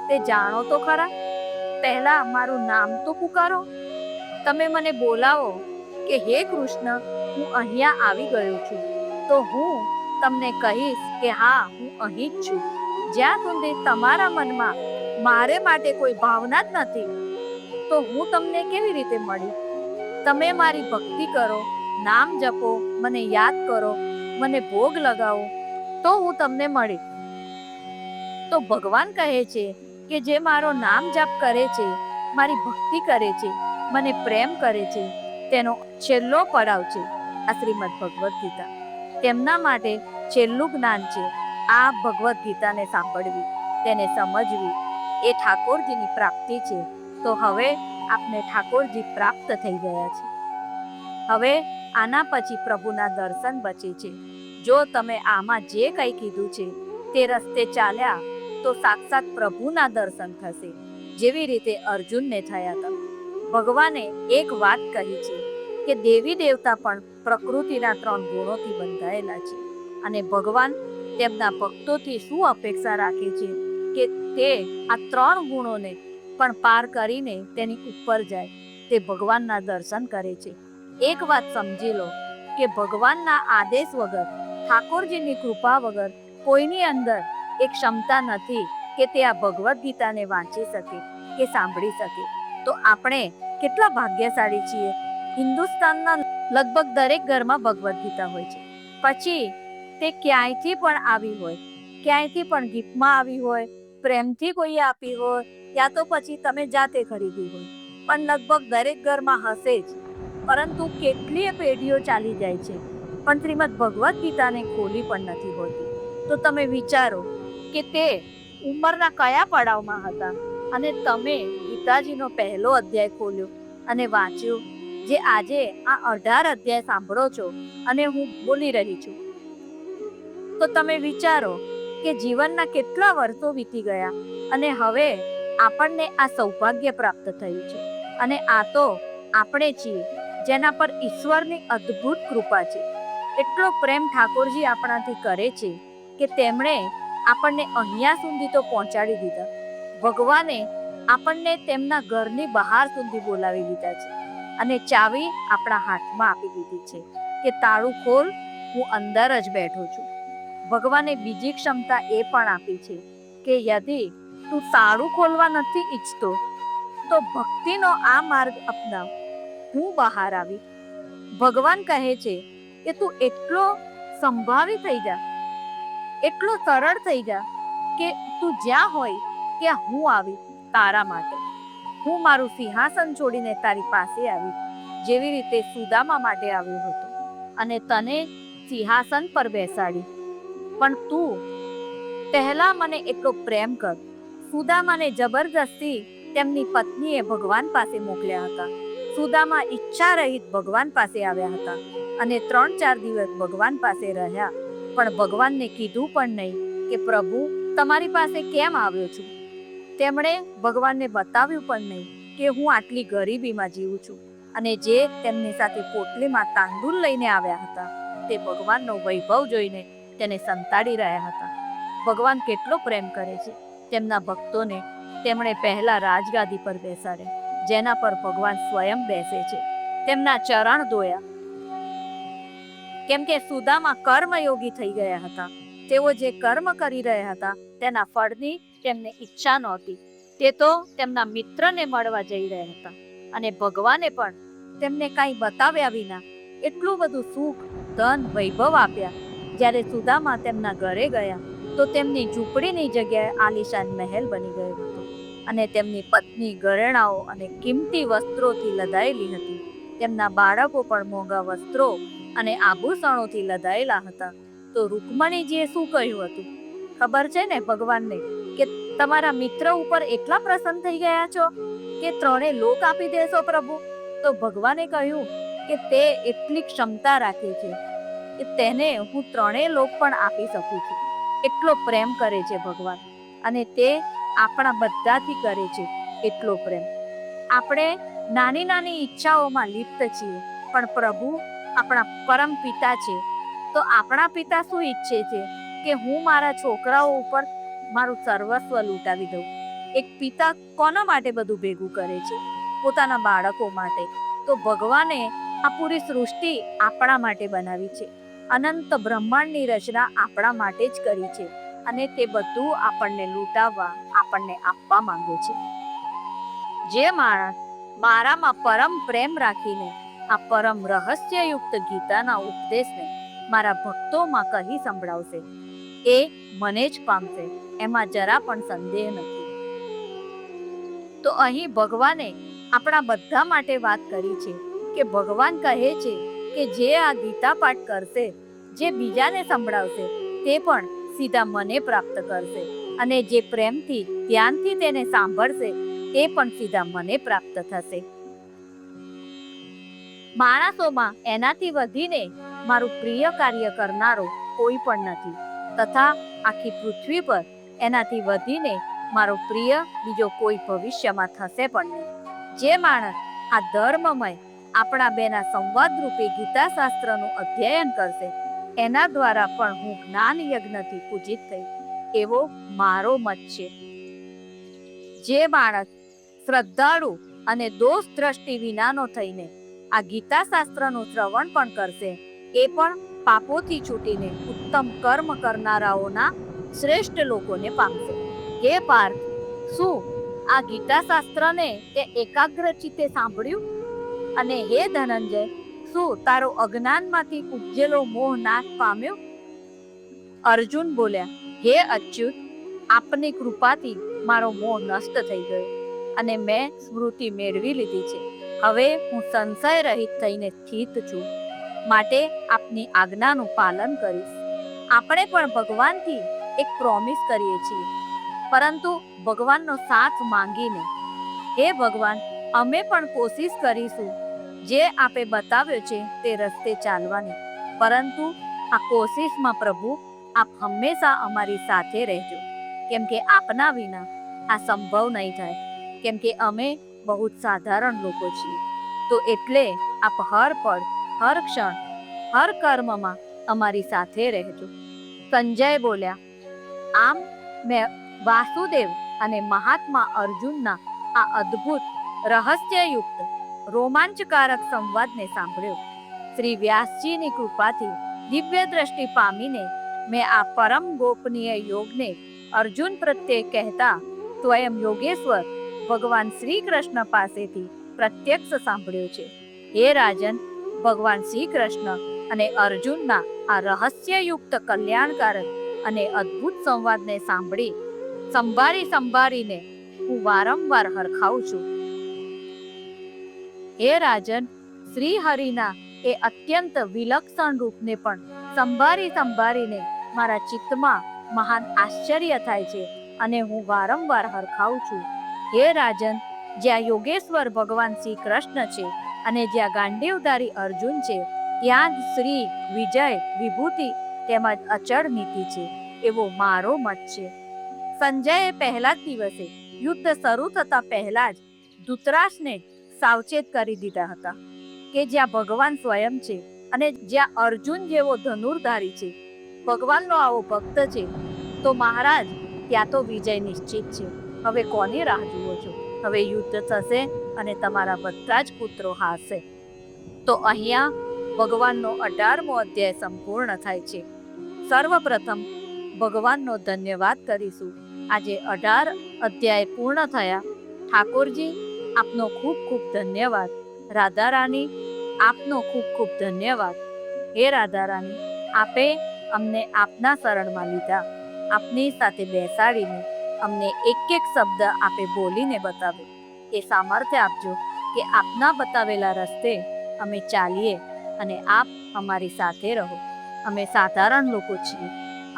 તે જાણો તો ખરા. પહેલા મારું નામ તો પુકારો. તમે મને બોલાવો કે હે કૃષ્ણ, હું અહીંયા આવી ગયો છું, તો હું તમને કહીશ કે હા, હું અહીં જ છું. જ્યાં સુધી તમારા મનમાં મારે માટે કોઈ ભાવના જ નથી તો હું તમને કેવી રીતે મળી? તમે મારી ભક્તિ કરો, નામ જપો, મને યાદ કરો, મને ભોગ લગાવો, તો હું તમને મળી. તો ભગવાન કહે છે કે જે મારો નામ જાપ કરે છે, મારી ભક્તિ કરે છે, મને પ્રેમ કરે છે, તેનો છેલ્લો પડાવ છે આ શ્રીમદ ભગવદ્ ગીતા. તેમના માટે છેલ્લું જ્ઞાન છે આ ભગવદ્ ગીતાને સાંભળવી, તેને સમજવી, એ ઠાકોરજીની પ્રાપ્તિ છે. તો હવે આપને ઠાકોરજી પ્રાપ્ત થઈ ગયા છે. હવે આના પછી પ્રભુના દર્શન બચે છે. જો તમે આમાં જે કંઈ કીધું છે તે રસ્તે ચાલ્યા તો સાક્ષાત પ્રભુના દર્શન થશે, જેવી રીતે અર્જુનને થયા હતા. ભગવાને એક વાત કહી છે કે દેવી દેવતા પણ પ્રકૃતિના 3 ગુણોથી બંધાયેલા છે અને ભગવાન તેમના ભક્તોથી શું અપેક્ષા રાખે છે કે તે આ 3 ગુણોને પણ પાર કરીને તેની ઉપર જાય, તે ભગવાનના દર્શન કરે છે. એક વાત સમજી લો કે ભગવાનના આદેશ વગર, ઠાકોરજીની કૃપા વગર કોઈની અંદર એક ક્ષમતા નથી કે તે આ ભગવદ્ ગીતાને વાંચી શકે કે સાંભળી શકે. તો આપણે કેટલા ભાગ્યશાળી છીએ. હિન્દુસ્તાનના લગભગ દરેક ઘરમાં ભગવદ્ ગીતા હોય છે. પછી તે ક્યાંયથી પણ આવી હોય, ક્યાંયથી પણ ગિફ્ટમાં આવી હોય, પ્રેમથી કોઈએ આપી હોય, યા તો પછી તમે જાતે ખરીદી હોય, પણ લગભગ દરેક ઘરમાં હશે જ. પરંતુ કેટલીય પેઢીઓ ચાલી જાય છે પણ શ્રીમદ ભગવદ્ ગીતાને ખોલી પણ નથી હોતી. તો તમે વિચારો કે તે ઉંમરના કયા પડાવમાં હતા અને તમે ગીતા ગીતાજીનો પહેલો અધ્યાય ખોલ્યો અને વાંચ્યું, જે આજે આ 18 અધ્યાય સાંભળો છો અને હું બોલી રહી છું, તો તમે વિચારો કે જીવનના કેટલા વર્ષો વીતી ગયા અને હવે આપણને આ સૌભાગ્ય પ્રાપ્ત થયું છે. અને આ તો આપણે છીએ જેના પર ઈશ્વરની અદ્ભુત કૃપા છે. એટલો પ્રેમ ઠાકોરજી આપણાથી કરે છે કે તેમણે આપણને અહીંયા સુધી તો પહોંચાડી દીધા. ભગવાને આપણને તેમના ઘરની બહાર સુધી બોલાવી લીધા છે અને ચાવી આપણા હાથમાં આપી દીધી છે કે તાળું ખોલ, હું અંદર જ બેઠો છું. ભગવાને બીજી ક્ષમતા એ પણ આપી છે કે યદિ તું તાળું ખોલવા નથી ઈચ્છતો તો ભક્તિનો આ માર્ગ અપનાવ, હું બહાર આવી. ભગવાન કહે છે કે તું એટલો સંભાવી થઈ જા, એટલો સરળ થઈ જા કે તું જ્યાં હોય ત્યાં હું આવી તારા માટે. હું મારું સિંહાસન છોડીને તારી પાસે આવી, જેવી રીતે સુદામા માટે આવ્યો હતો અને તને સિંહાસન પર બેસાડી. પણ તું પહેલા મને એટલો પ્રેમ કર. સુદામાને જબરજસ્તી તેમની પત્નીએ ભગવાન પાસે મોકલ્યા હતા. સુદામા ઈચ્છા રહિત ભગવાન પાસે આવ્યા હતા અને 3-4 દિવસ ભગવાન પાસે રહ્યા, પણ ભગવાનને કીધું પણ નહીં કે પ્રભુ તમારી પાસે કેમ આવ્યો છું. તેમણે ભગવાનને બતાવ્યું પણ નહીં કે હું આટલી ગરીબીમાં જીવું છું. અને જે તેમની સાથે પોટલીમાં તાંદૂળ લઈને આવ્યા હતા તે ભગવાનનો વૈભવ જોઈને તેને સંતાડી રહ્યા હતા. ભગવાન કેટલો પ્રેમ કરે છે તેમના ભક્તોને. તેમણે પહેલા રાજગાદી પર બેસાડ્યા, જેના પર ભગવાન સ્વયં બેસે છે. તેમના ચરણ ધોયા, કેમ કે સુદામા કર્મયોગી થઈ ગયા હતા. તેઓ જે કર્મ કરી રહ્યા હતા તેના ફળની તેમને ઈચ્છા નહોતી. તે તો તેમના મિત્રને મળવા જઈ રહ્યા હતા અને ભગવાને પણ તેમને કાંઈ બતાવ્યા વિના એટલું બધું સુખ, ધન, વૈભવ આપ્યા. જ્યારે સુદામા તેમના ઘરે ગયા તો તેમની ઝૂંપડીની જગ્યાએ આલીશાન મહેલ બની ગયો હતો અને તેમની પત્ની ઘરેણાઓ અને કિંમતી વસ્ત્રોથી લદાયેલી હતી. તેમના બાળકો પણ મોંઘા વસ્ત્રો અને આભૂષણોથી લદાયેલા હતા. તો રૂકમણીજીએ શું કહ્યું હતું ખબર છે ને ભગવાનને કે તમારા મિત્ર ઉપર એટલા પ્રસન્ન થઈ ગયા છો કે 3 લોક આપી દેશો પ્રભુ. તો ભગવાને કહ્યું કે તે એટલી ક્ષમતા રાખે છે કે તેને હું 3 લોક પણ આપી શકું છું. એટલો પ્રેમ કરે છે ભગવાન, અને તે આપણા બધાથી કરે છે એટલો પ્રેમ. આપણે નાની નાની ઈચ્છાઓમાં લિપ્ત છીએ, પણ પ્રભુ આપણા પરમ પિતા છે. તો આપણા પિતા શું ઈચ્છે છે કે હું મારા છોકરાઓ ઉપર મારું સર્વસ્વ લૂંટાવી દઉં. એક પિતા કોના માટે બધું ભેગું કરે છે? પોતાના બાળકો માટે. તો ભગવાને આ પૂરી સૃષ્ટિ આપણા માટે બનાવી છે. અનંત બ્રહ્માંડની રચના આપણા માટે જ કરી છે અને તે બધું આપણને લૂંટાવવા, આપણને આપવા માંગે છે. જે માણસ મારામાં પરમ પ્રેમ રાખીને આ પરમ રહસ્યયુક્ત ગીતાના ઉપદેશને મારા ભક્તોમાં કહી સંભળાવશે એ મને જ પામશે, એમાં જરા પણ સંદેહ નથી. તો અહીં ભગવાને આપણા બધા માટે વાત કરી છે કે ભગવાન કહે છે કે જે આ ગીતા પાઠ કરશે, જે બીજાને સંભળાવશે, તે પણ સીધા મને પ્રાપ્ત કરશે, અને જે પ્રેમથી, ધ્યાનથી તેને સાંભળશે તે પણ સીધા મને પ્રાપ્ત થશે. માણસોમાં એનાથી વધીને મારું પ્રિય કાર્ય કરનારો કોઈ પણ નથી, તથા આખી પૃથ્વી પર એનાથી વધીને મારો પ્રિય બીજો કોઈ ભવિષ્યમાં થશે પણ નહીં. જે માણસ આ ધર્મમય આપણા બેના સંવાદ રૂપે ગીતા શાસ્ત્રનું અધ્યયન કરશે, એના દ્વારા પણ હું જ્ઞાન યજ્ઞથી પૂજિત થઈ, એવો મારો મત છે. જે માણસ શ્રદ્ધાળુ અને દોષ દ્રષ્ટિ વિનાનો થઈને આ ગીતા શાસ્ત્રનું શ્રવણ પણ કરશે, એ પણ પાપોથી છૂટીને ઉત્તમ કર્મ કરનારાઓના શ્રેષ્ઠ લોકોને પામશે. હે પાર્થ, શું આ ગીતા શાસ્ત્રને તે એકાગ્ર ચિત્તે સાંભળ્યું? અને હે ધનંજય, શું તારો અજ્ઞાનમાંથી ઉપજેલો મોહ નાશ પામ્યો? અર્જુન બોલ્યા, હે અચ્યુત, આપની કૃપાથી મારો મોહ નષ્ટ થઈ ગયો અને મેં સ્મૃતિ મેળવી લીધી છે. હવે હું સંશય રહિત થઈને સ્થિત છું, માટે આપની આજ્ઞાનું પાલન કરીશ. આપણે પણ ભગવાનથી એક પ્રોમિસ કરીએ છીએ, પરંતુ ભગવાનનો સાથ માંગીને. હે ભગવાન, અમે પણ કોશિશ કરીશું જે આપે બતાવ્યો છે તે રસ્તે ચાલવાની, પરંતુ આ કોશિશમાં પ્રભુ આપ હંમેશા અમારી સાથે રહેજો, કેમ કે આપના વિના આ સંભવ નહીં થાય, કેમ કે અમે બહુ જ સાધારણ લોકો છીએ. તો એટલે આપ હર પળ, હર ક્ષણ, હર કર્મમાં અમારી સાથે રહેજો. સંજય બોલ્યા, આમ મેં વાસુદેવ અને મહાત્મા અર્જુનના આ અદ્ભુત રહસ્યયુક્ત રોમાંચકારક સંવાદને સાંભળ્યો. શ્રી વ્યાસજીની કૃપાથી દિવ્ય દ્રષ્ટિ પામીને મેં આ પરમ ગોપનીય યોગને અર્જુન પ્રત્યે કહેતા સ્વયં યોગેશ્વર ભગવાન શ્રી કૃષ્ણ પાસેથી પ્રત્યક્ષ સાંભળ્યો છે. હે રાજન, ભગવાન શ્રી કૃષ્ણ અને અર્જુનના આ રહસ્યયુક્ત કલ્યાણકારક અને અદ્ભુત સંવાદને સંભાળીને હું વારંવાર હરખાઉં છું. હે રાજન, શ્રી હરિના એ અત્યંત વિલક્ષણ રૂપને પણ સંભાળીને મારા ચિત્તમાં મહાન આશ્ચર્ય થાય છે અને હું વારંવાર હરખાઉં છું. હે રાજન, જ્યાં યોગેશ્વર ભગવાન શ્રી કૃષ્ણ છે અને જ્યાં ગાંડીવધારી અર્જુન છે, ત્યાં જ શ્રી વિજય, વિભૂતિ તેમજ અચળ નીતિ છે, એવો મારો મત છે. સંજયે પહેલા જ દિવસે યુદ્ધ શરૂ થતા પહેલા જ ધૃતરાષ્ટ્રને સાવચેત કરી દીધા હતા કે જ્યાં ભગવાન સ્વયં છે અને જ્યાં અર્જુન જેવો ધનુર્ધારી છે, ભગવાનનો આવો ભક્ત છે, તો મહારાજ ત્યાં તો વિજય નિશ્ચિત છે. હવે કોની રાહ જુઓ છો? હવે યુદ્ધ થશે અને તમારા બધા જ પુત્રો હારશે. તો અહીંયા ભગવાનનો 18મો અધ્યાય સંપૂર્ણ થાય છે. સર્વપ્રથમ ભગવાનનો ધન્યવાદ કરીશું. આજે 18 અધ્યાય પૂર્ણ થયા. ઠાકોરજી, આપનો ખૂબ ખૂબ ધન્યવાદ. રાધા રાણી, આપનો ખૂબ ખૂબ ધન્યવાદ. હે રાધા રાણી, આપે અમને આપના શરણમાં લીધા. આપની સાથે બેસાડીને અમને એક એક શબ્દ આપે બોલીને બતાવ્યો. એ સામર્થ્ય આપજો કે આપના બતાવેલા રસ્તે અમે ચાલીએ અને આપ અમારી સાથે રહો. અમે સાધારણ લોકો છીએ.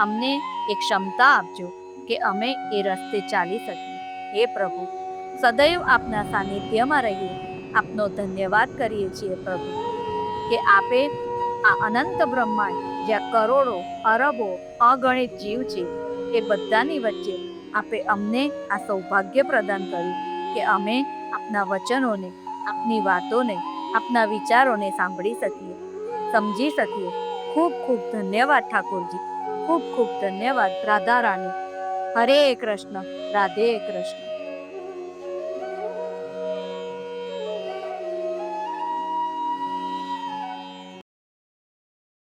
અમને એક ક્ષમતા આપજો કે અમે એ રસ્તે ચાલી શકીએ. હે પ્રભુ, સદૈવ આપના સાનિધ્યમાં રહીએ. આપનો ધન્યવાદ કરીએ છીએ પ્રભુ કે આપે આ અનંત બ્રહ્માંડ, જ્યાં કરોડો, અરબો, અગણિત જીવ છે, એ બધાની વચ્ચે આપે અમને આ સૌભાગ્ય પ્રદાન કર્યું કે અમે આપના વચનોને, આપની વાતોને, આપના વિચારોને સાંભળી શકીએ, સમજી શકીએ. ખૂબ ખૂબ ધન્યવાદ ઠાકોરજી. ખૂબ ખૂબ ધન્યવાદ રાધા રાણી. હરે કૃષ્ણ, રાધે કૃષ્ણ.